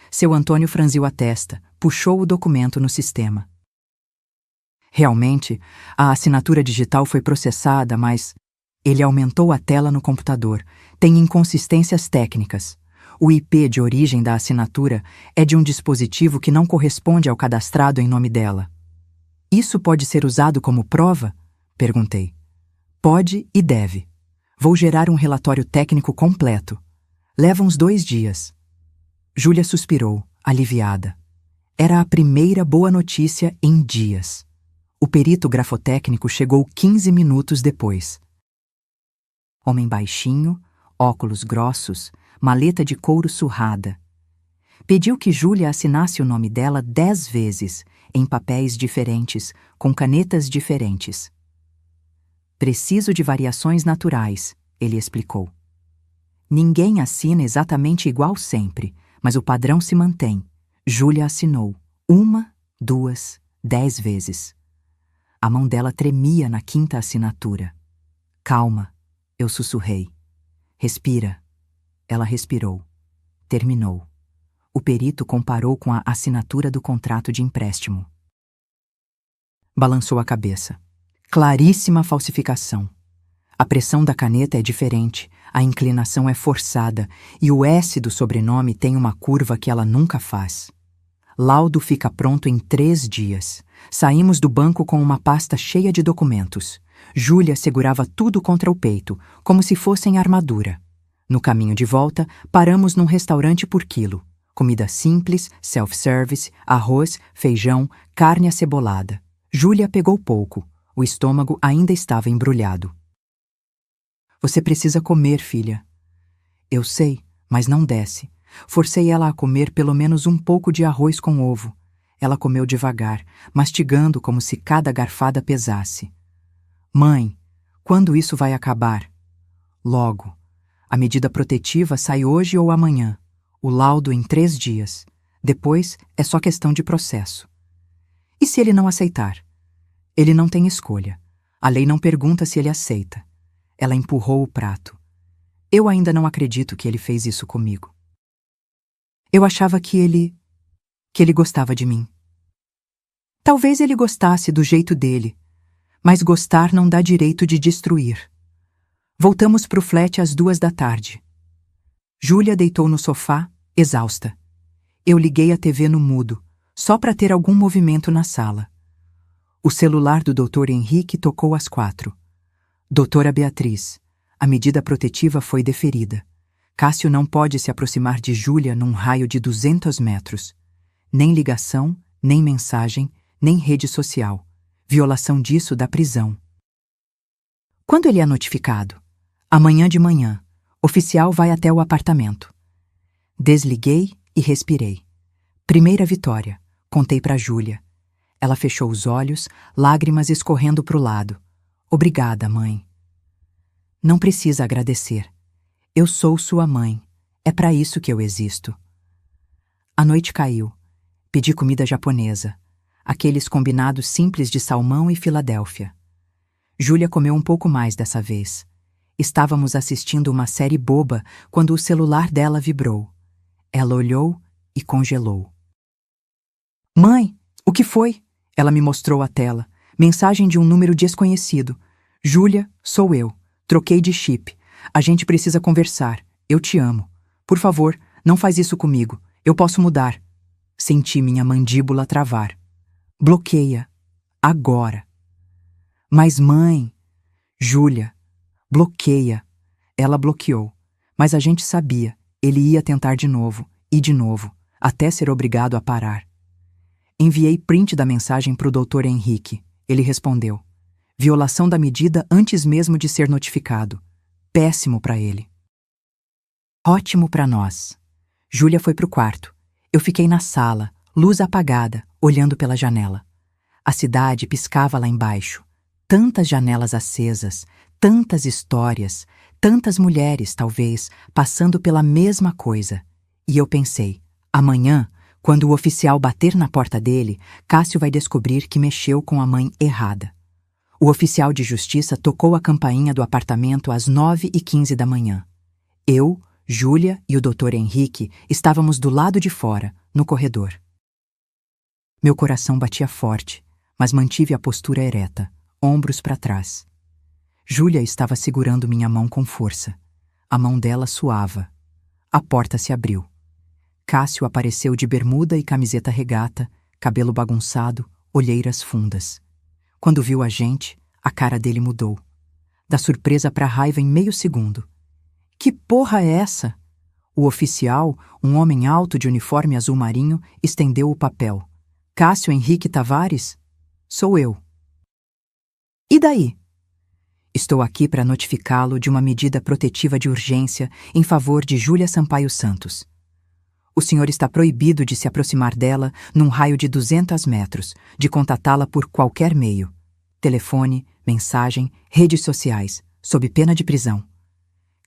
Seu Antônio franziu a testa, puxou o documento no sistema. Realmente, a assinatura digital foi processada, mas ele aumentou a tela no computador. Tem inconsistências técnicas. O IP de origem da assinatura é de um dispositivo que não corresponde ao cadastrado em nome dela. Isso pode ser usado como prova? Perguntei. Pode e deve. Vou gerar um relatório técnico completo. Leva uns 2 dias. Júlia suspirou, aliviada. Era a primeira boa notícia em dias. O perito grafotécnico chegou 15 minutos depois. Homem baixinho, óculos grossos, maleta de couro surrada. Pediu que Júlia assinasse o nome dela 10 vezes, em papéis diferentes, com canetas diferentes. Preciso de variações naturais, ele explicou. Ninguém assina exatamente igual sempre, mas o padrão se mantém. Júlia assinou 1, 2, 10 vezes. A mão dela tremia na 5ª assinatura. Calma, eu sussurrei. Respira. Ela respirou. Terminou. O perito comparou com a assinatura do contrato de empréstimo. Balançou a cabeça. Claríssima falsificação. A pressão da caneta é diferente, a inclinação é forçada e o S do sobrenome tem uma curva que ela nunca faz. Laudo fica pronto em 3 dias. Saímos do banco com uma pasta cheia de documentos. Júlia segurava tudo contra o peito, como se fossem armadura. No caminho de volta, paramos num restaurante por quilo. Comida simples, self-service, arroz, feijão, carne acebolada. Júlia pegou pouco. O estômago ainda estava embrulhado. Você precisa comer, filha. Eu sei, mas não desce. Forcei ela a comer pelo menos um pouco de arroz com ovo. Ela comeu devagar, mastigando como se cada garfada pesasse. Mãe, quando isso vai acabar? Logo. A medida protetiva sai hoje ou amanhã. O laudo em 3 dias. Depois é só questão de processo. E se ele não aceitar? Ele não tem escolha. A lei não pergunta se ele aceita. Ela empurrou o prato. Eu ainda não acredito que ele fez isso comigo. Eu achava que ele gostava de mim. Talvez ele gostasse do jeito dele, mas gostar não dá direito de destruir. Voltamos pro flat às 2 da tarde. Júlia deitou no sofá, exausta. Eu liguei a TV no mudo, só para ter algum movimento na sala. O celular do Dr. Henrique tocou às 4. Doutora Beatriz, A medida protetiva foi deferida. Cássio não pode se aproximar de Júlia num raio de 200 metros. Nem ligação, nem mensagem, nem rede social. Violação disso dá prisão. Quando ele é notificado? Amanhã de manhã. Oficial vai até o apartamento. Desliguei e respirei. Primeira vitória. Contei para Júlia. Ela fechou os olhos, lágrimas escorrendo para o lado. Obrigada, mãe. Não precisa agradecer. Eu sou sua mãe. É para isso que eu existo. A noite caiu. Pedi comida japonesa. Aqueles combinados simples de salmão e Filadélfia. Júlia comeu um pouco mais dessa vez. Estávamos assistindo uma série boba quando o celular dela vibrou. Ela olhou e congelou. Mãe, o que foi? Ela me mostrou a tela. Mensagem de um número desconhecido. Júlia, sou eu. Troquei de chip. A gente precisa conversar. Eu te amo. Por favor, não faz isso comigo. Eu posso mudar. Senti minha mandíbula travar. Bloqueia. Agora. Mas mãe... Júlia, bloqueia. Ela bloqueou. Mas a gente sabia. Ele ia tentar de novo, e de novo, até ser obrigado a parar. Enviei print da mensagem para o Dr. Henrique. Ele respondeu. Violação da medida antes mesmo de ser notificado. Péssimo para ele. Ótimo para nós. Júlia foi para o quarto. Eu fiquei na sala, luz apagada, olhando pela janela. A cidade piscava lá embaixo. Tantas janelas acesas, tantas histórias, tantas mulheres, talvez, passando pela mesma coisa. E eu pensei, amanhã, quando o oficial bater na porta dele, Cássio vai descobrir que mexeu com a mãe errada. O oficial de justiça tocou a campainha do apartamento às 9h15 da manhã. Eu, Júlia e o Dr. Henrique estávamos do lado de fora, no corredor. Meu coração batia forte, mas mantive a postura ereta, ombros para trás. Júlia estava segurando minha mão com força. A mão dela suava. A porta se abriu. Cássio apareceu de bermuda e camiseta regata, cabelo bagunçado, olheiras fundas. Quando viu a gente, a cara dele mudou. Da surpresa para a raiva em meio segundo. Que porra é essa? O oficial, um homem alto de uniforme azul marinho, estendeu o papel. Cássio Henrique Tavares? Sou eu. E daí? Estou aqui para notificá-lo de uma medida protetiva de urgência em favor de Júlia Sampaio Santos. O senhor está proibido de se aproximar dela num raio de 200 metros, de contatá-la por qualquer meio. Telefone, mensagem, redes sociais, sob pena de prisão.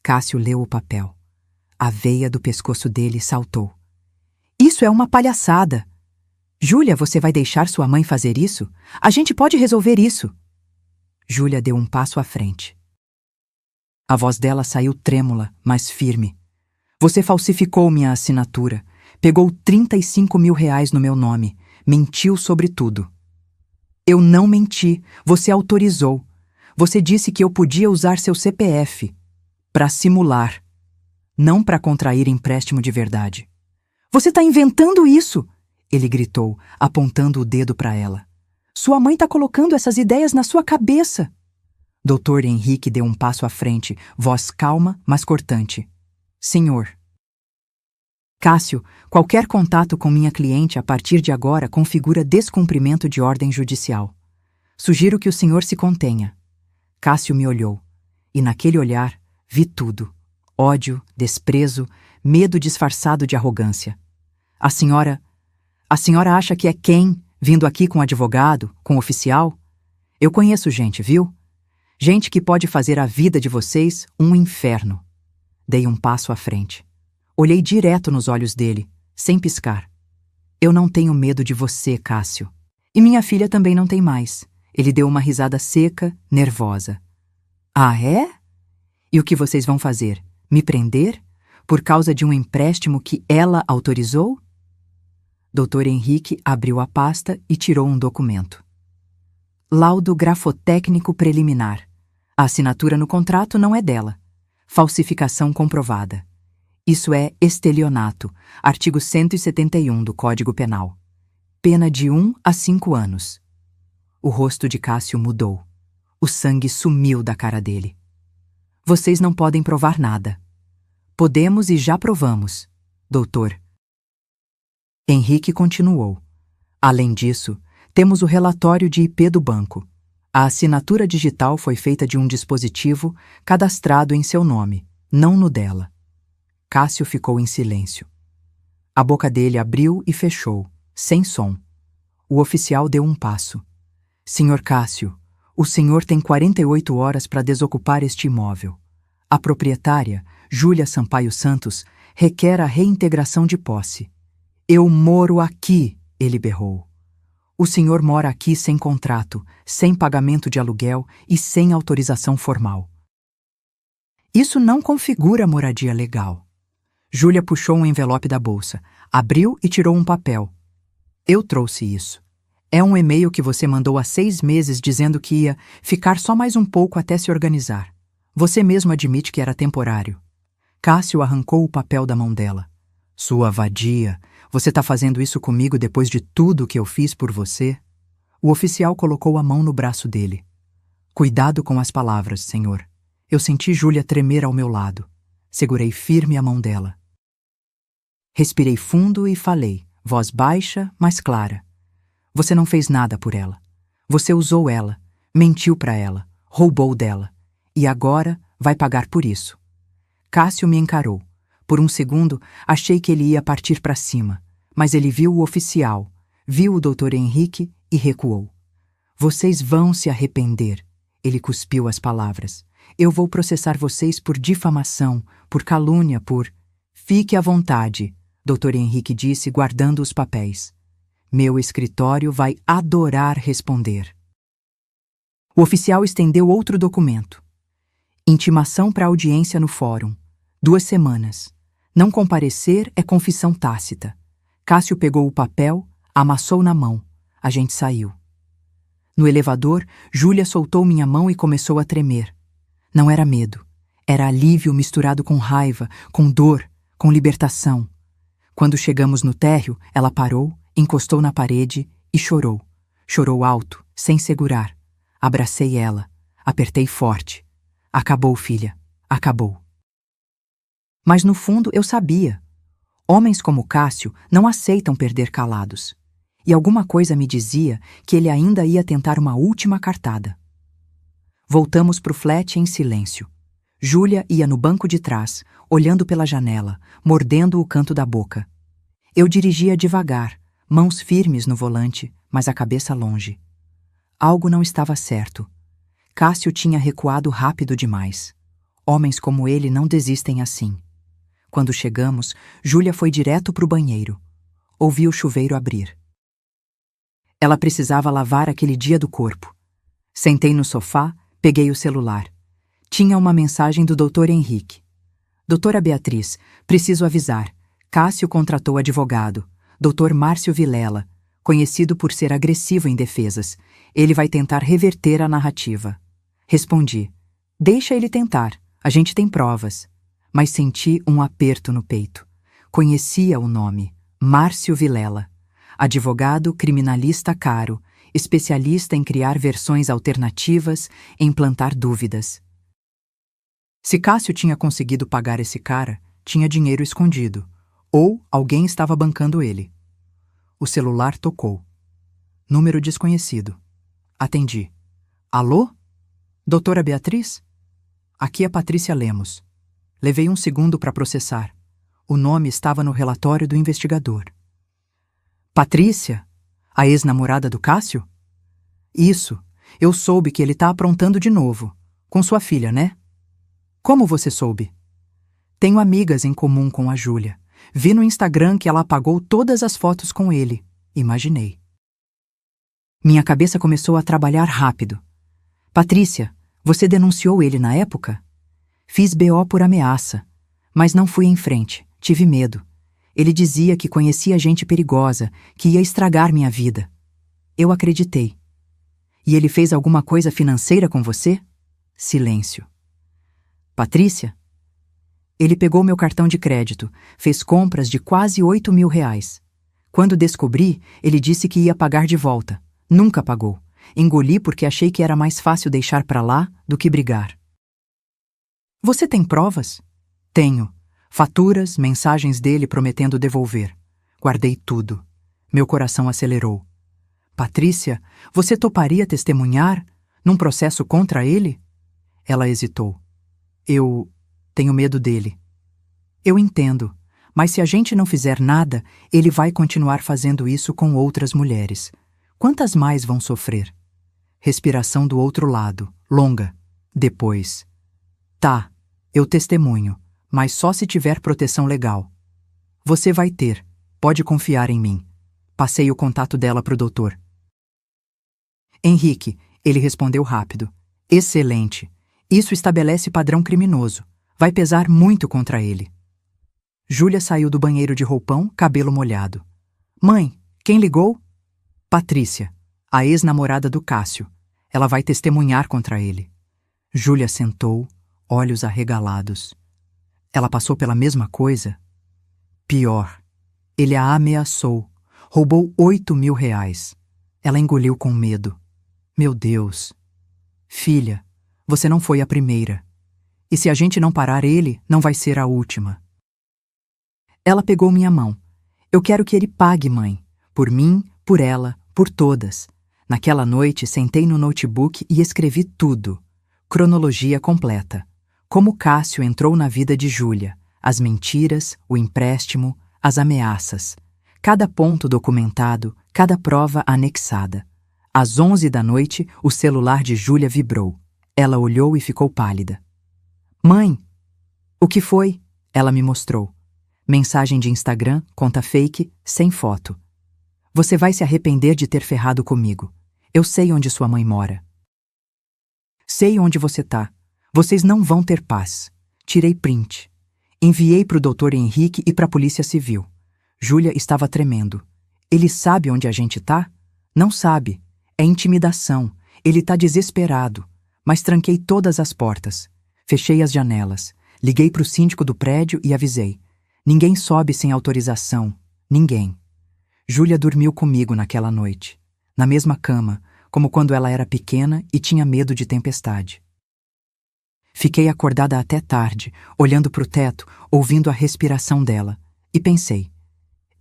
Cássio leu o papel. A veia do pescoço dele saltou. Isso é uma palhaçada! Júlia, você vai deixar sua mãe fazer isso? A gente pode resolver isso. Júlia deu um passo à frente. A voz dela saiu trêmula, mas firme. Você falsificou minha assinatura, pegou 35 mil reais no meu nome, mentiu sobre tudo. Eu não menti, você autorizou. Você disse que eu podia usar seu CPF para simular, não para contrair empréstimo de verdade. Você está inventando isso! Ele gritou, apontando o dedo para ela. Sua mãe está colocando essas ideias na sua cabeça. Dr. Henrique deu um passo à frente, voz calma, mas cortante. Senhor. Cássio, qualquer contato com minha cliente a partir de agora configura descumprimento de ordem judicial. Sugiro que o senhor se contenha. Cássio me olhou, e naquele olhar vi tudo. Ódio, desprezo, medo disfarçado de arrogância. A senhora acha que é quem, vindo aqui com advogado, com oficial? Eu conheço gente, viu? Gente que pode fazer a vida de vocês um inferno. Dei um passo à frente. Olhei direto nos olhos dele, sem piscar. Eu não tenho medo de você, Cássio. E minha filha também não tem mais. Ele deu uma risada seca, nervosa. Ah, é? E o que vocês vão fazer? Me prender? Por causa de um empréstimo que ela autorizou? Dr. Henrique abriu a pasta e tirou um documento. Laudo grafotécnico preliminar. A assinatura no contrato não é dela. Falsificação comprovada. Isso é estelionato, artigo 171 do Código Penal. Pena de 1 a 5 anos. O rosto de Cássio mudou. O sangue sumiu da cara dele. Vocês não podem provar nada. Podemos e já provamos, doutor. Henrique continuou. Além disso, temos o relatório de IP do banco. A assinatura digital foi feita de um dispositivo cadastrado em seu nome, não no dela. Cássio ficou em silêncio. A boca dele abriu e fechou, sem som. O oficial deu um passo. Senhor Cássio, o senhor tem 48 horas para desocupar este imóvel. A proprietária, Júlia Sampaio Santos, requer a reintegração de posse. Eu moro aqui, ele berrou. O senhor mora aqui sem contrato, sem pagamento de aluguel e sem autorização formal. Isso não configura moradia legal. Júlia puxou um envelope da bolsa, abriu e tirou um papel. Eu trouxe isso. É um e-mail que você mandou há 6 meses dizendo que ia ficar só mais um pouco até se organizar. Você mesmo admite que era temporário. Cássio arrancou o papel da mão dela. Sua vadia, você está fazendo isso comigo depois de tudo que eu fiz por você? O oficial colocou a mão no braço dele. Cuidado com as palavras, senhor. Eu senti Júlia tremer ao meu lado. Segurei firme a mão dela. Respirei fundo e falei, voz baixa, mas clara. Você não fez nada por ela. Você usou ela, mentiu para ela, roubou dela. E agora vai pagar por isso. Cássio me encarou. Por um segundo, achei que ele ia partir para cima, mas ele viu o oficial, viu o Dr. Henrique e recuou. Vocês vão se arrepender. Ele cuspiu as palavras. Eu vou processar vocês por difamação, por calúnia, por... Fique à vontade, Dr. Henrique disse, guardando os papéis. Meu escritório vai adorar responder. O oficial estendeu outro documento. Intimação para audiência no fórum. 2 semanas. Não comparecer é confissão tácita. Cássio pegou o papel, amassou na mão. A gente saiu. No elevador, Júlia soltou minha mão e começou a tremer. Não era medo. Era alívio misturado com raiva, com dor, com libertação. Quando chegamos no térreo, ela parou, encostou na parede e chorou. Chorou alto, sem segurar. Abracei ela. Apertei forte. Acabou, filha. Acabou. Mas no fundo eu sabia. Homens como Cássio não aceitam perder calados. E alguma coisa me dizia que ele ainda ia tentar uma última cartada. Voltamos pro flat em silêncio. Júlia ia no banco de trás, olhando pela janela, mordendo o canto da boca. Eu dirigia devagar, mãos firmes no volante, mas a cabeça longe. Algo não estava certo. Cássio tinha recuado rápido demais. Homens como ele não desistem assim. Quando chegamos, Júlia foi direto pro banheiro. Ouvi o chuveiro abrir. Ela precisava lavar aquele dia do corpo. Sentei no sofá, peguei o celular. Tinha uma mensagem do Dr. Henrique. Doutora Beatriz, preciso avisar. Cássio contratou advogado, Dr. Márcio Vilela, conhecido por ser agressivo em defesas. Ele vai tentar reverter a narrativa. Respondi. Deixa ele tentar, a gente tem provas. Mas senti um aperto no peito. Conhecia o nome, Márcio Vilela. Advogado criminalista caro, especialista em criar versões alternativas, em plantar dúvidas. Se Cássio tinha conseguido pagar esse cara, tinha dinheiro escondido. Ou alguém estava bancando ele. O celular tocou. Número desconhecido. Atendi. Alô? Doutora Beatriz? Aqui é Patrícia Lemos. Levei um segundo para processar. O nome estava no relatório do investigador. Patrícia? A ex-namorada do Cássio? Isso. Eu soube que ele está aprontando de novo. Com sua filha, né? Como você soube? Tenho amigas em comum com a Júlia. Vi no Instagram que ela apagou todas as fotos com ele. Imaginei. Minha cabeça começou a trabalhar rápido. Patrícia, você denunciou ele na época? Fiz BO por ameaça, mas não fui em frente. Tive medo. Ele dizia que conhecia gente perigosa, que ia estragar minha vida. Eu acreditei. E ele fez alguma coisa financeira com você? Silêncio. Patrícia? Ele pegou meu cartão de crédito, fez compras de quase 8 mil reais. Quando descobri, ele disse que ia pagar de volta. Nunca pagou. Engoli porque achei que era mais fácil deixar pra lá do que brigar. Você tem provas? Tenho. Faturas, mensagens dele prometendo devolver. Guardei tudo. Meu coração acelerou. Patrícia, você toparia testemunhar num processo contra ele? Ela hesitou. Eu tenho medo dele. Eu entendo, mas se a gente não fizer nada, ele vai continuar fazendo isso com outras mulheres. Quantas mais vão sofrer? Respiração do outro lado, longa. Depois. Tá, eu testemunho, mas só se tiver proteção legal. Você vai ter, pode confiar em mim. Passei o contato dela pro doutor. Henrique, ele respondeu rápido. Excelente. Isso estabelece padrão criminoso. Vai pesar muito contra ele. Júlia saiu do banheiro de roupão, cabelo molhado. Mãe, quem ligou? Patrícia, a ex-namorada do Cássio. Ela vai testemunhar contra ele. Júlia sentou, olhos arregalados. Ela passou pela mesma coisa? Pior. Ele a ameaçou. Roubou 8.000 reais. Ela engoliu com medo. Meu Deus. Filha, você não foi a primeira. E se a gente não parar ele, não vai ser a última. Ela pegou minha mão. Eu quero que ele pague, mãe. Por mim, por ela, por todas. Naquela noite, sentei no notebook e escrevi tudo. Cronologia completa. Como Cássio entrou na vida de Júlia. As mentiras, o empréstimo, as ameaças. Cada ponto documentado, cada prova anexada. Às 11 da noite, o celular de Júlia vibrou. Ela olhou e ficou pálida. Mãe! O que foi? Ela me mostrou. Mensagem de Instagram, conta fake, sem foto. Você vai se arrepender de ter ferrado comigo. Eu sei onde sua mãe mora. Sei onde você tá. Vocês não vão ter paz. Tirei print. Enviei pro Dr. Henrique e pra Polícia Civil. Júlia estava tremendo. Ele sabe onde a gente tá? Não sabe. É intimidação. Ele tá desesperado. Mas tranquei todas as portas. Fechei as janelas. Liguei pro síndico do prédio e avisei. Ninguém sobe sem autorização. Ninguém. Júlia dormiu comigo naquela noite. Na mesma cama, como quando ela era pequena e tinha medo de tempestade. Fiquei acordada até tarde, olhando pro teto, ouvindo a respiração dela. E pensei.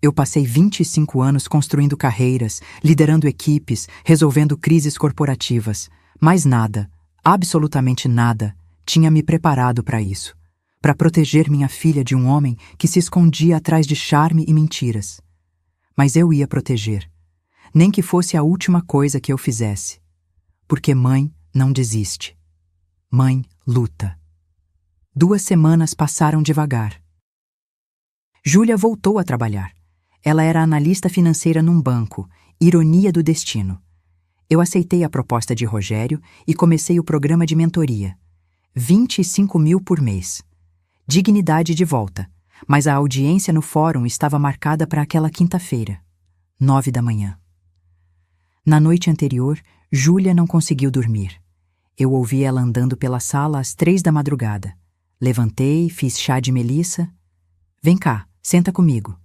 Eu passei 25 anos construindo carreiras, liderando equipes, resolvendo crises corporativas. Mas nada, absolutamente nada, tinha me preparado para isso. Para proteger minha filha de um homem que se escondia atrás de charme e mentiras. Mas eu ia proteger. Nem que fosse a última coisa que eu fizesse. Porque mãe não desiste. Mãe luta. 2 semanas passaram devagar. Júlia voltou a trabalhar. Ela era analista financeira num banco, ironia do destino. Eu aceitei a proposta de Rogério e comecei o programa de mentoria. 25.000 por mês. Dignidade de volta, mas a audiência no fórum estava marcada para aquela quinta-feira, 9 da manhã. Na noite anterior, Júlia não conseguiu dormir. Eu ouvi ela andando pela sala às 3 da madrugada. Levantei, fiz chá de melissa. Vem cá, senta comigo.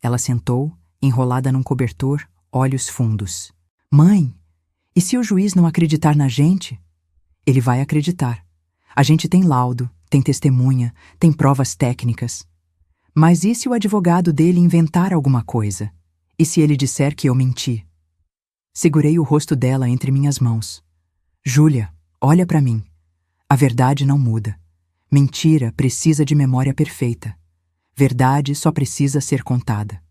Ela sentou, enrolada num cobertor, olhos fundos. Mãe, e se o juiz não acreditar na gente? Ele vai acreditar. A gente tem laudo, tem testemunha, tem provas técnicas. Mas e se o advogado dele inventar alguma coisa? E se ele disser que eu menti? Segurei o rosto dela entre minhas mãos. Júlia, olha pra mim. A verdade não muda. Mentira precisa de memória perfeita. Verdade só precisa ser contada.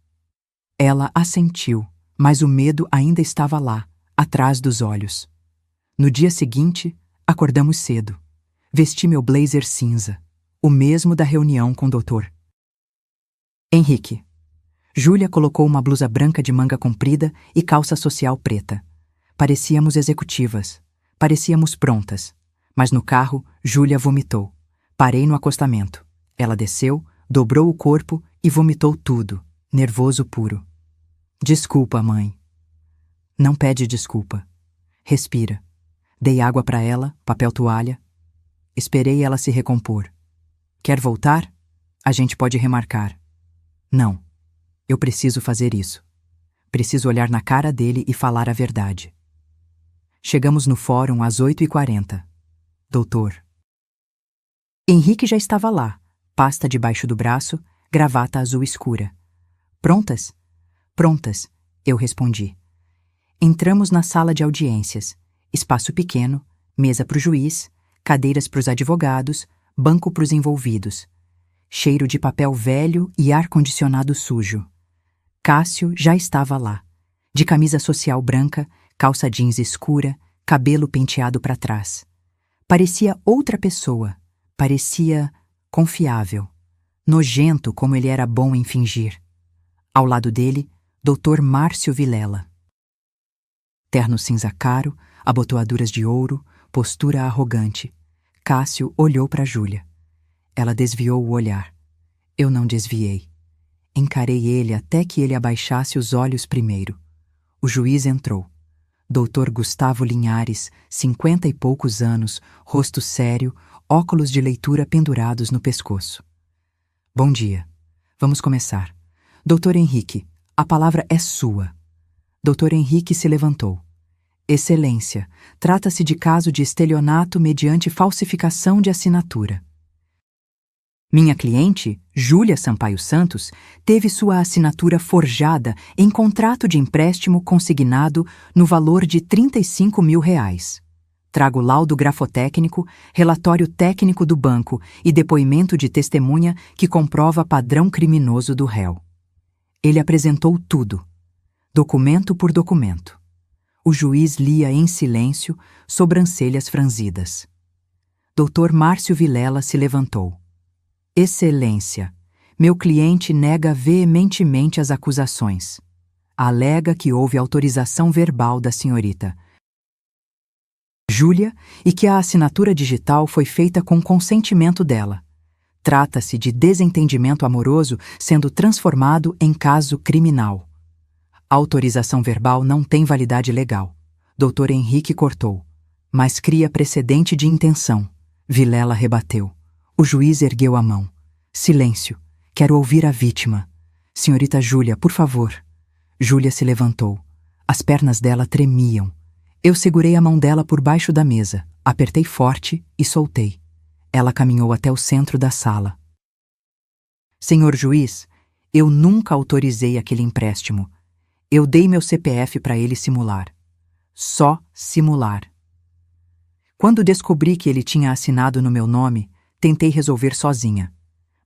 Ela assentiu, mas o medo ainda estava lá, atrás dos olhos. No dia seguinte, acordamos cedo. Vesti meu blazer cinza, o mesmo da reunião com o doutor. Henrique. Júlia colocou uma blusa branca de manga comprida e calça social preta. Parecíamos executivas. Parecíamos prontas. Mas no carro, Júlia vomitou. Parei no acostamento. Ela desceu, dobrou o corpo e vomitou tudo, nervoso puro. Desculpa, mãe. Não pede desculpa. Respira. Dei água para ela, papel toalha. Esperei ela se recompor. Quer voltar? A gente pode remarcar. Não. Eu preciso fazer isso. Preciso olhar na cara dele e falar a verdade. Chegamos no fórum às 8h40. Doutor. Henrique já estava lá, pasta debaixo do braço, gravata azul escura. Prontas? Prontas, eu respondi. Entramos na sala de audiências. Espaço pequeno, mesa para o juiz, cadeiras para os advogados, banco para os envolvidos. Cheiro de papel velho e ar-condicionado sujo. Cássio já estava lá, de camisa social branca, calça jeans escura, cabelo penteado para trás. Parecia outra pessoa, parecia confiável, nojento como ele era bom em fingir. Ao lado dele, Dr. Márcio Vilela. Terno cinza caro, abotoaduras de ouro, postura arrogante. Cássio olhou para Júlia. Ela desviou o olhar. Eu não desviei. Encarei ele até que ele abaixasse os olhos primeiro. O juiz entrou. Doutor Gustavo Linhares, 50 e poucos anos, rosto sério, óculos de leitura pendurados no pescoço. Bom dia. Vamos começar. Doutor Henrique, a palavra é sua. Doutor Henrique se levantou. Excelência, trata-se de caso de estelionato mediante falsificação de assinatura. Minha cliente, Júlia Sampaio Santos, teve sua assinatura forjada em contrato de empréstimo consignado no valor de R$35 mil. Trago laudo grafotécnico, relatório técnico do banco e depoimento de testemunha que comprova padrão criminoso do réu. Ele apresentou tudo, documento por documento. O juiz lia em silêncio, sobrancelhas franzidas. Dr. Márcio Vilela se levantou. Excelência, meu cliente nega veementemente as acusações. Alega que houve autorização verbal da senhorita Júlia e que a assinatura digital foi feita com consentimento dela. Trata-se de desentendimento amoroso sendo transformado em caso criminal. A autorização verbal não tem validade legal. Dr. Henrique cortou. Mas cria precedente de intenção. Vilela rebateu. O juiz ergueu a mão. Silêncio. Quero ouvir a vítima. Senhorita Júlia, por favor. Júlia se levantou. As pernas dela tremiam. Eu segurei a mão dela por baixo da mesa, apertei forte e soltei. Ela caminhou até o centro da sala. Senhor juiz, eu nunca autorizei aquele empréstimo. Eu dei meu CPF para ele simular. Só simular. Quando descobri que ele tinha assinado no meu nome, tentei resolver sozinha.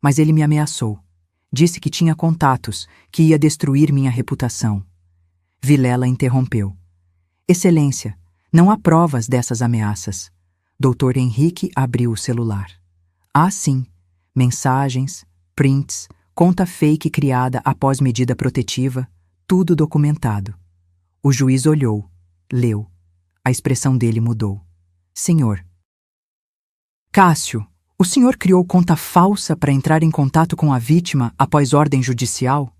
Mas ele me ameaçou. Disse que tinha contatos, que ia destruir minha reputação. Vilela interrompeu. Excelência, não há provas dessas ameaças. Dr. Henrique abriu o celular. Há sim, mensagens, prints, conta fake criada após medida protetiva, tudo documentado. O juiz olhou, leu. A expressão dele mudou. Senhor. Cássio, o senhor criou conta falsa para entrar em contato com a vítima após ordem judicial?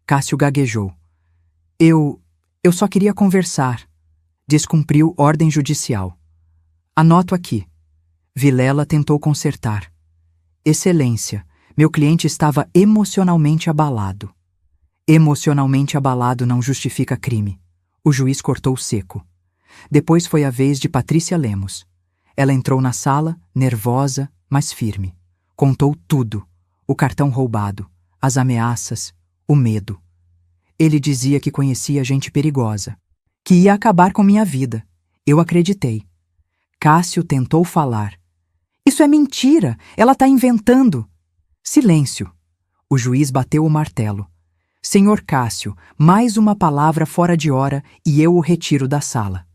Cássio gaguejou. Eu só queria conversar. Descumpriu ordem judicial. Anoto aqui. Vilela tentou consertar. Excelência, meu cliente estava emocionalmente abalado. Emocionalmente abalado não justifica crime. O juiz cortou seco. Depois foi a vez de Patrícia Lemos. Ela entrou na sala, nervosa, mas firme. Contou tudo. O cartão roubado, as ameaças, o medo. Ele dizia que conhecia gente perigosa, que ia acabar com minha vida. Eu acreditei. Cássio tentou falar. Isso é mentira! Ela está inventando! Silêncio! O juiz bateu o martelo. Senhor Cássio, mais uma palavra fora de hora e eu o retiro da sala.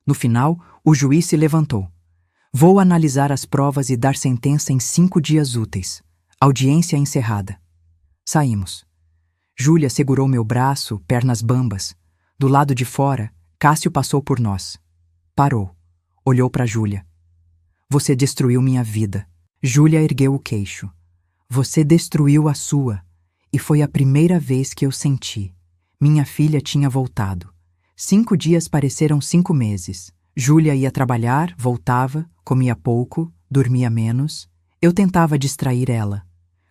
No final, o juiz se levantou. Vou analisar as provas e dar sentença em 5 dias úteis. Audiência encerrada. Saímos. Júlia segurou meu braço, pernas bambas. Do lado de fora, Cássio passou por nós. Parou. Olhou para Júlia. Você destruiu minha vida. Júlia ergueu o queixo. Você destruiu a sua. E foi a primeira vez que eu senti. Minha filha tinha voltado. 5 dias pareceram 5 meses. Júlia ia trabalhar, voltava, comia pouco, dormia menos. Eu tentava distrair ela.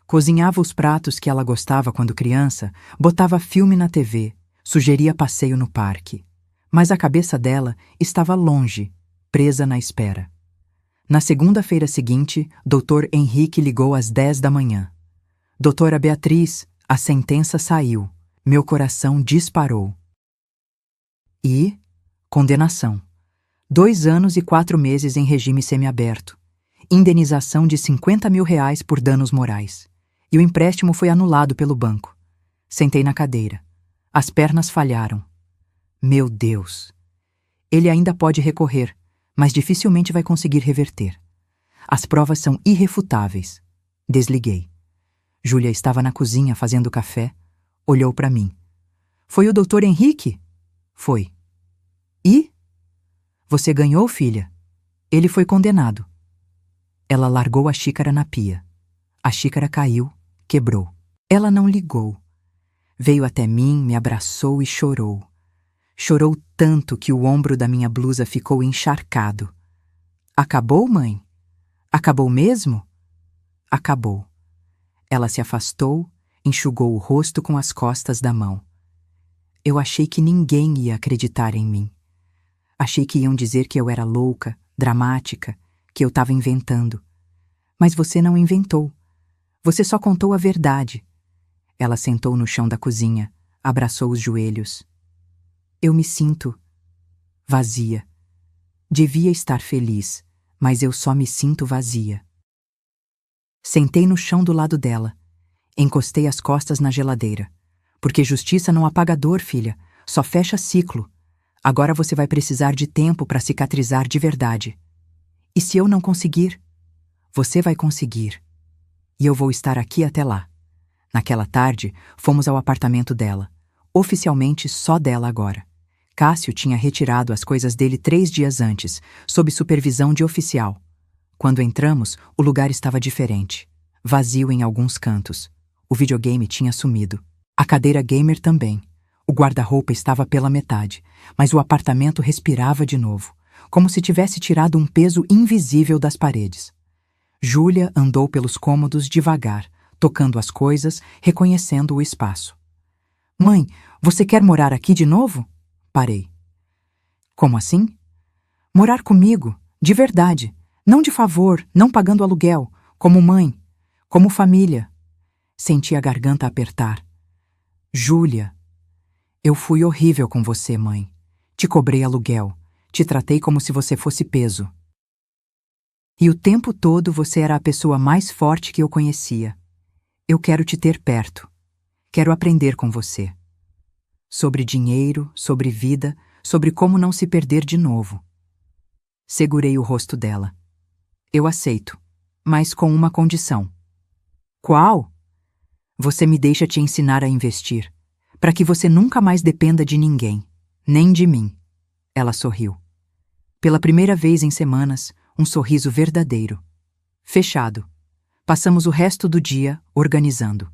Cozinhava os pratos que ela gostava quando criança, botava filme na TV, sugeria passeio no parque. Mas a cabeça dela estava longe, presa na espera. Na segunda-feira seguinte, Dr. Henrique ligou às 10 da manhã. Doutora Beatriz, a sentença saiu. Meu coração disparou. E? Condenação. 2 anos e 4 meses em regime semiaberto. Indenização de R$50 mil por danos morais. E o empréstimo foi anulado pelo banco. Sentei na cadeira. As pernas falharam. Meu Deus! Ele ainda pode recorrer, mas dificilmente vai conseguir reverter. As provas são irrefutáveis. Desliguei. Júlia estava na cozinha fazendo café. Olhou para mim. Foi o Dr. Henrique? Foi. E? Você ganhou, filha? Ele foi condenado. Ela largou a xícara na pia. A xícara caiu, quebrou. Ela não ligou. Veio até mim, me abraçou e chorou. Chorou tanto que o ombro da minha blusa ficou encharcado. Acabou, mãe? Acabou mesmo? Acabou. Ela se afastou, enxugou o rosto com as costas da mão. Eu achei que ninguém ia acreditar em mim. Achei que iam dizer que eu era louca, dramática, que eu estava inventando. Mas você não inventou. Você só contou a verdade. Ela sentou no chão da cozinha, abraçou os joelhos. Eu me sinto vazia. Devia estar feliz, mas eu só me sinto vazia. Sentei no chão do lado dela. Encostei as costas na geladeira. Porque justiça não apaga dor, filha. Só fecha ciclo. Agora você vai precisar de tempo para cicatrizar de verdade. E se eu não conseguir? Você vai conseguir. E eu vou estar aqui até lá. Naquela tarde, fomos ao apartamento dela. Oficialmente só dela agora. Cássio tinha retirado as coisas dele 3 dias antes, sob supervisão de oficial. Quando entramos, o lugar estava diferente. Vazio em alguns cantos. O videogame tinha sumido. A cadeira gamer também. O guarda-roupa estava pela metade, mas o apartamento respirava de novo, como se tivesse tirado um peso invisível das paredes. Júlia andou pelos cômodos devagar, tocando as coisas, reconhecendo o espaço. Mãe, você quer morar aqui de novo? Parei. Como assim? Morar comigo, de verdade. Não de favor, não pagando aluguel, como mãe, como família. Senti a garganta apertar. Júlia, eu fui horrível com você, mãe. Te cobrei aluguel, te tratei como se você fosse peso. E o tempo todo você era a pessoa mais forte que eu conhecia. Eu quero te ter perto. Quero aprender com você. Sobre dinheiro, sobre vida, sobre como não se perder de novo. Segurei o rosto dela. Eu aceito, mas com uma condição. Qual? Você me deixa te ensinar a investir, para que você nunca mais dependa de ninguém, nem de mim. Ela sorriu. Pela primeira vez em semanas, um sorriso verdadeiro. Fechado. Passamos o resto do dia organizando.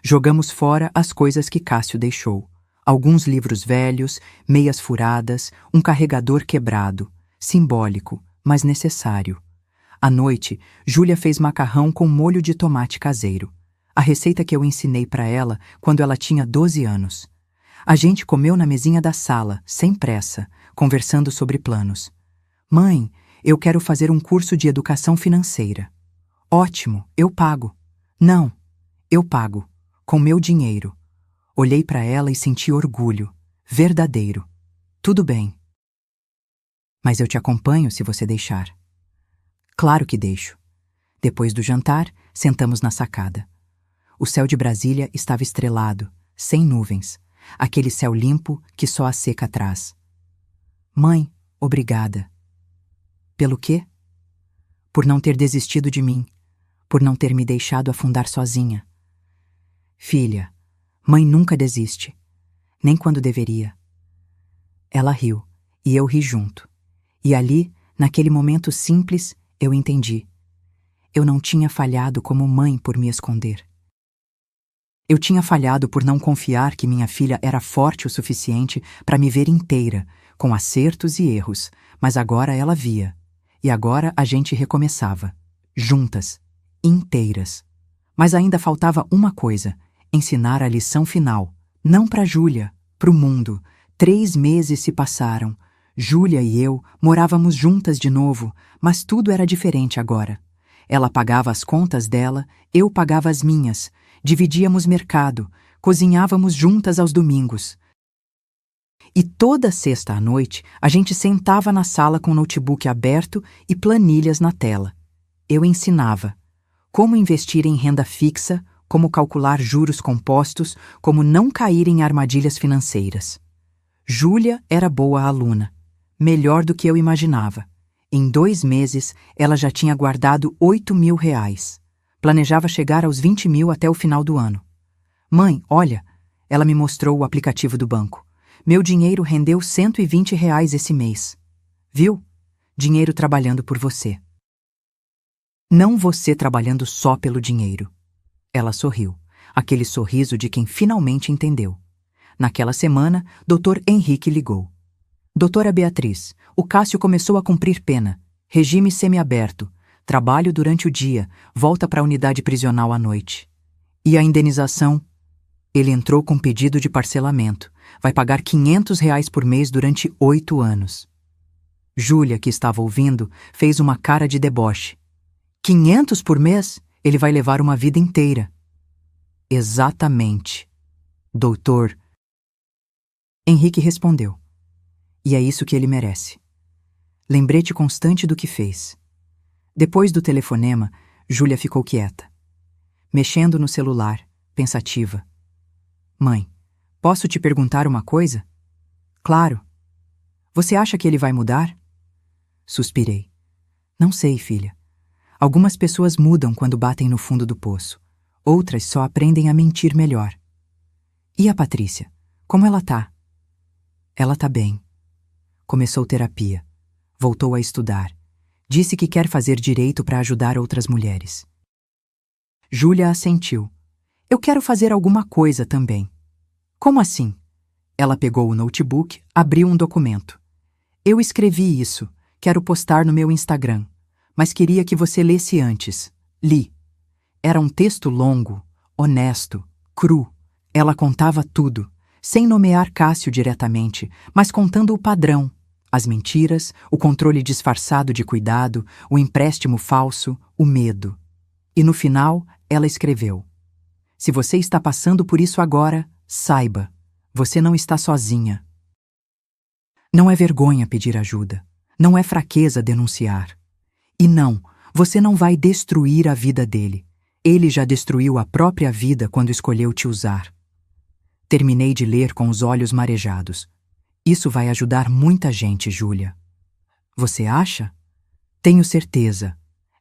Jogamos fora as coisas que Cássio deixou. Alguns livros velhos, meias furadas, um carregador quebrado. Simbólico, mas necessário. À noite, Júlia fez macarrão com molho de tomate caseiro. A receita que eu ensinei para ela quando ela tinha 12 anos. A gente comeu na mesinha da sala, sem pressa, conversando sobre planos. Mãe, eu quero fazer um curso de educação financeira. Ótimo, eu pago. Não, eu pago. Com meu dinheiro. Olhei para ela e senti orgulho. Verdadeiro. Tudo bem. Mas eu te acompanho se você deixar. Claro que deixo. Depois do jantar, sentamos na sacada. O céu de Brasília estava estrelado, sem nuvens. Aquele céu limpo que só a seca traz. Mãe, obrigada. Pelo quê? Por não ter desistido de mim. Por não ter me deixado afundar sozinha. Filha, mãe nunca desiste, nem quando deveria. Ela riu, e eu ri junto. E ali, naquele momento simples, eu entendi. Eu não tinha falhado como mãe por me esconder. Eu tinha falhado por não confiar que minha filha era forte o suficiente para me ver inteira, com acertos e erros, mas agora ela via. E agora a gente recomeçava, juntas, inteiras. Mas ainda faltava uma coisa. Ensinar a lição final, não para Júlia, para o mundo. 3 meses se passaram. Júlia e eu morávamos juntas de novo, mas tudo era diferente agora. Ela pagava as contas dela, eu pagava as minhas, dividíamos mercado, cozinhávamos juntas aos domingos. E toda sexta à noite, a gente sentava na sala com o notebook aberto e planilhas na tela. Eu ensinava como investir em renda fixa, como calcular juros compostos, como não cair em armadilhas financeiras. Júlia era boa aluna, melhor do que eu imaginava. Em 2 meses, ela já tinha guardado R$ 8.000. Planejava chegar aos 20.000 até o final do ano. Mãe, olha, ela me mostrou o aplicativo do banco. Meu dinheiro rendeu R$ 120 esse mês. Viu? Dinheiro trabalhando por você. Não você trabalhando só pelo dinheiro. Ela sorriu, aquele sorriso de quem finalmente entendeu. Naquela semana, Dr. Henrique ligou. Doutora Beatriz, o Cássio começou a cumprir pena. Regime semiaberto. Trabalho durante o dia, volta para a unidade prisional à noite. E a indenização? Ele entrou com pedido de parcelamento. Vai pagar R$ 500 por mês durante 8 anos. Júlia, que estava ouvindo, fez uma cara de deboche. 500 por mês? Ele vai levar uma vida inteira. Exatamente. Doutor. Henrique respondeu. E é isso que ele merece. Lembrete constante do que fez. Depois do telefonema, Júlia ficou quieta, mexendo no celular, pensativa. Mãe, posso te perguntar uma coisa? Claro. Você acha que ele vai mudar? Suspirei. Não sei, filha. Algumas pessoas mudam quando batem no fundo do poço. Outras só aprendem a mentir melhor. E a Patrícia? Como ela tá? Ela tá bem. Começou terapia. Voltou a estudar. Disse que quer fazer direito para ajudar outras mulheres. Júlia assentiu. Eu quero fazer alguma coisa também. Como assim? Ela pegou o notebook, abriu um documento. Eu escrevi isso. Quero postar no meu Instagram. Mas queria que você lesse antes. Li. Era um texto longo, honesto, cru. Ela contava tudo, sem nomear Cássio diretamente, mas contando o padrão, as mentiras, o controle disfarçado de cuidado, o empréstimo falso, o medo. E no final, ela escreveu: se você está passando por isso agora, saiba, você não está sozinha. Não é vergonha pedir ajuda. Não é fraqueza denunciar. E não, você não vai destruir a vida dele. Ele já destruiu a própria vida quando escolheu te usar. Terminei de ler com os olhos marejados. Isso vai ajudar muita gente, Júlia. Você acha? Tenho certeza.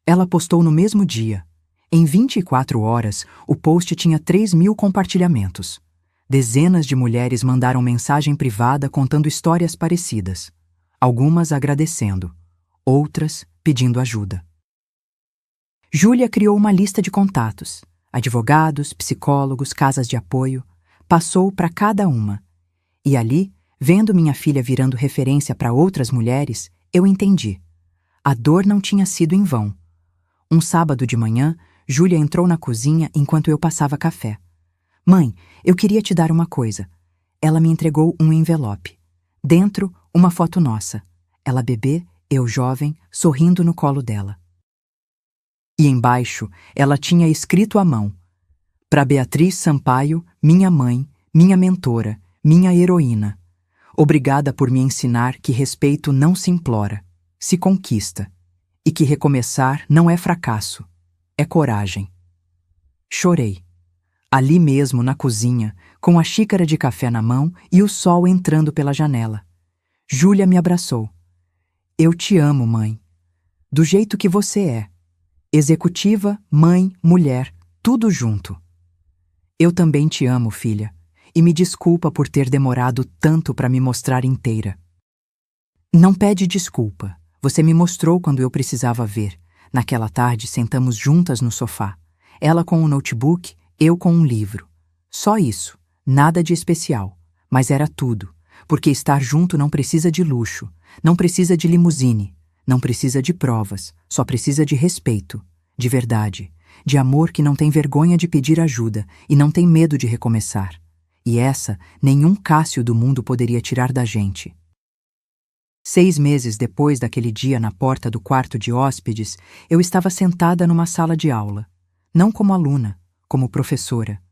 Ela postou no mesmo dia. Em 24 horas, o post tinha 3.000 compartilhamentos. Dezenas de mulheres mandaram mensagem privada contando histórias parecidas. Algumas agradecendo, outras pedindo ajuda. Júlia criou uma lista de contatos. Advogados, psicólogos, casas de apoio. Passou para cada uma. E ali, vendo minha filha virando referência para outras mulheres, eu entendi. A dor não tinha sido em vão. Um sábado de manhã, Júlia entrou na cozinha enquanto eu passava café. Mãe, eu queria te dar uma coisa. Ela me entregou um envelope. Dentro, uma foto nossa. Ela bebê, eu jovem, sorrindo no colo dela. E embaixo, ela tinha escrito à mão: para Beatriz Sampaio, minha mãe, minha mentora, minha heroína. Obrigada por me ensinar que respeito não se implora, se conquista. E que recomeçar não é fracasso, é coragem. Chorei. Ali mesmo, na cozinha, com a xícara de café na mão e o sol entrando pela janela. Júlia me abraçou. Eu te amo, mãe. Do jeito que você é. Executiva, mãe, mulher, tudo junto. Eu também te amo, filha, e me desculpa por ter demorado tanto para me mostrar inteira. Não pede desculpa. Você me mostrou quando eu precisava ver. Naquela tarde, sentamos juntas no sofá. Ela com um notebook, eu com um livro. Só isso, nada de especial. Mas era tudo, porque estar junto não precisa de luxo, não precisa de limusine, não precisa de provas, só precisa de respeito, de verdade, de amor que não tem vergonha de pedir ajuda e não tem medo de recomeçar. E essa, nenhum Cássio do mundo poderia tirar da gente. 6 meses depois daquele dia na porta do quarto de hóspedes, eu estava sentada numa sala de aula, não como aluna, como professora.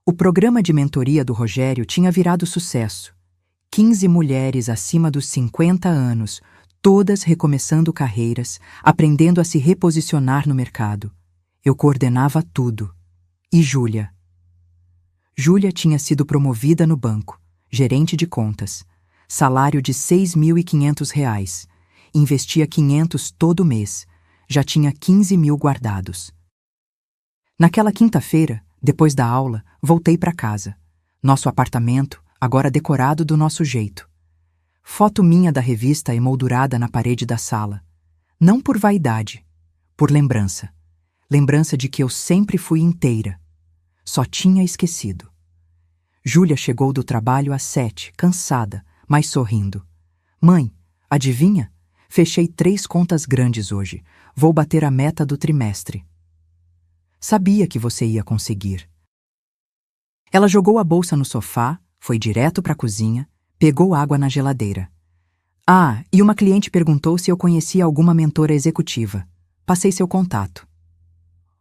O programa de mentoria do Rogério tinha virado sucesso. 15 mulheres acima dos 50 anos, todas recomeçando carreiras, aprendendo a se reposicionar no mercado. Eu coordenava tudo. E Júlia? Júlia tinha sido promovida no banco, gerente de contas. Salário de R$ 6.500. Investia 500 todo mês. Já tinha 15 mil guardados. Naquela quinta-feira, depois da aula, voltei para casa. Nosso apartamento, agora decorado do nosso jeito. Foto minha da revista emoldurada na parede da sala. Não por vaidade, por lembrança. Lembrança de que eu sempre fui inteira. Só tinha esquecido. Júlia chegou do trabalho às 7, cansada, mas sorrindo. Mãe, adivinha? Fechei 3 contas grandes hoje. Vou bater a meta do trimestre. Sabia que você ia conseguir. Ela jogou a bolsa no sofá, foi direto para a cozinha, pegou água na geladeira. Ah, e uma cliente perguntou se eu conhecia alguma mentora executiva. Passei seu contato.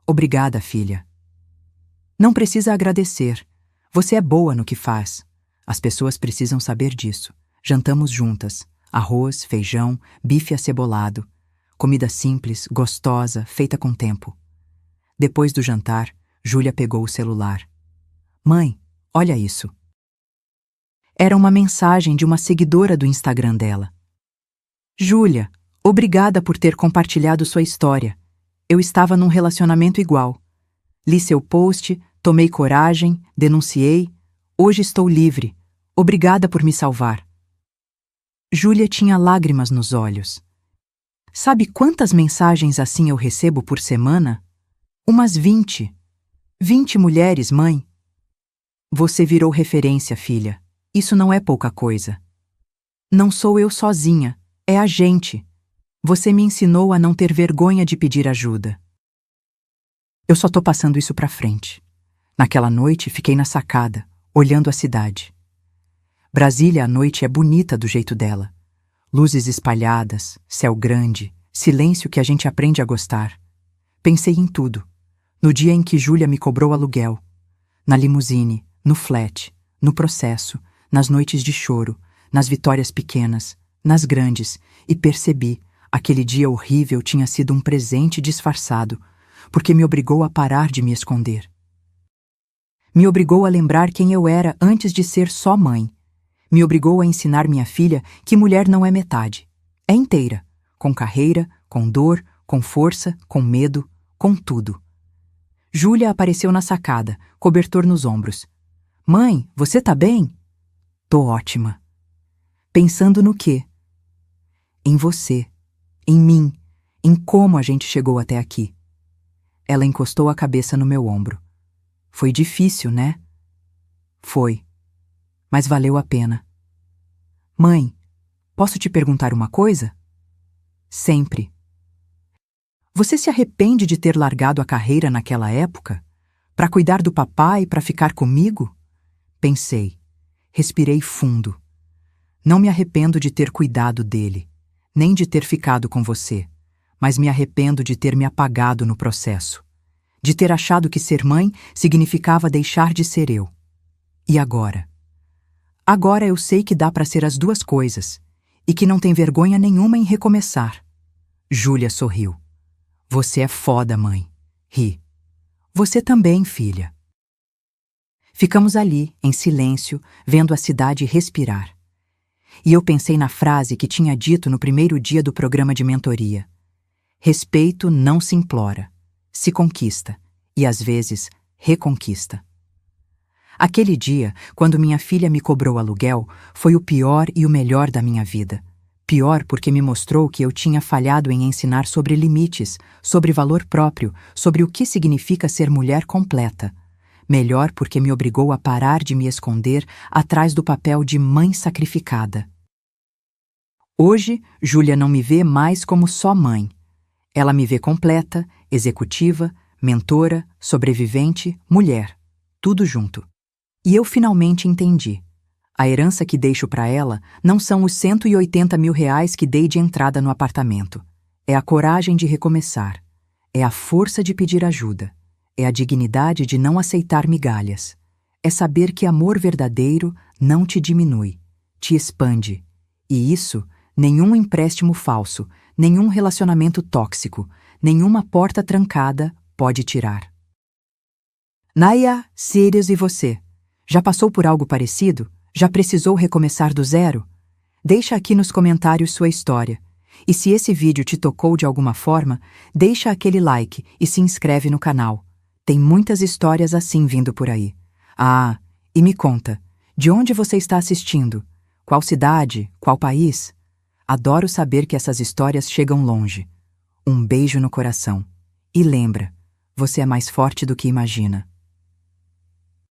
Obrigada, filha. Não precisa agradecer. Você é boa no que faz. As pessoas precisam saber disso. Jantamos juntas. Arroz, feijão, bife acebolado. Comida simples, gostosa, feita com tempo. Depois do jantar, Júlia pegou o celular. Mãe, olha isso. Era uma mensagem de uma seguidora do Instagram dela. Júlia, obrigada por ter compartilhado sua história. Eu estava num relacionamento igual. Li seu post, tomei coragem, denunciei. Hoje estou livre. Obrigada por me salvar. Júlia tinha lágrimas nos olhos. Sabe quantas mensagens assim eu recebo por semana? Umas 20. 20 mulheres, mãe. Você virou referência, filha. Isso não é pouca coisa. Não sou eu sozinha, é a gente. Você me ensinou a não ter vergonha de pedir ajuda. Eu só tô passando isso pra frente. Naquela noite, fiquei na sacada, olhando a cidade. Brasília à noite é bonita do jeito dela. Luzes espalhadas, céu grande, silêncio que a gente aprende a gostar. Pensei em tudo. No dia em que Júlia me cobrou aluguel. Na limusine, no flat, no processo, nas noites de choro, nas vitórias pequenas, nas grandes, e percebi, aquele dia horrível tinha sido um presente disfarçado, porque me obrigou a parar de me esconder. Me obrigou a lembrar quem eu era antes de ser só mãe. Me obrigou a ensinar minha filha que mulher não é metade. É inteira, com carreira, com dor, com força, com medo, com tudo. Júlia apareceu na sacada, cobertor nos ombros. Mãe, você tá bem? Tô ótima. Pensando no quê? Em você, em mim, em como a gente chegou até aqui. Ela encostou a cabeça no meu ombro. Foi difícil, né? Foi. Mas valeu a pena. Mãe, posso te perguntar uma coisa? Sempre. Você se arrepende de ter largado a carreira naquela época? Para cuidar do papai e para ficar comigo? Pensei. Respirei fundo. Não me arrependo de ter cuidado dele, nem de ter ficado com você, mas me arrependo de ter me apagado no processo. De ter achado que ser mãe significava deixar de ser eu. E agora? Agora eu sei que dá para ser as duas coisas, e que não tem vergonha nenhuma em recomeçar. Júlia sorriu. Você é foda, mãe. Ri. Você também, filha. Ficamos ali, em silêncio, vendo a cidade respirar. E eu pensei na frase que tinha dito no primeiro dia do programa de mentoria. Respeito não se implora, se conquista, e às vezes reconquista. Aquele dia, quando minha filha me cobrou aluguel, foi o pior e o melhor da minha vida. Pior porque me mostrou que eu tinha falhado em ensinar sobre limites, sobre valor próprio, sobre o que significa ser mulher completa. Melhor porque me obrigou a parar de me esconder atrás do papel de mãe sacrificada. Hoje, Júlia não me vê mais como só mãe. Ela me vê completa, executiva, mentora, sobrevivente, mulher. Tudo junto. E eu finalmente entendi. A herança que deixo para ela não são os 180 mil reais que dei de entrada no apartamento. É a coragem de recomeçar. É a força de pedir ajuda. É a dignidade de não aceitar migalhas. É saber que amor verdadeiro não te diminui, te expande. E isso, nenhum empréstimo falso, nenhum relacionamento tóxico, nenhuma porta trancada pode tirar. Naya, Sirius e você? Já passou por algo parecido? Já precisou recomeçar do zero? Deixa aqui nos comentários sua história. E se esse vídeo te tocou de alguma forma, deixa aquele like e se inscreve no canal. Tem muitas histórias assim vindo por aí. Ah, e me conta, de onde você está assistindo? Qual cidade? Qual país? Adoro saber que essas histórias chegam longe. Um beijo no coração. E lembra, você é mais forte do que imagina.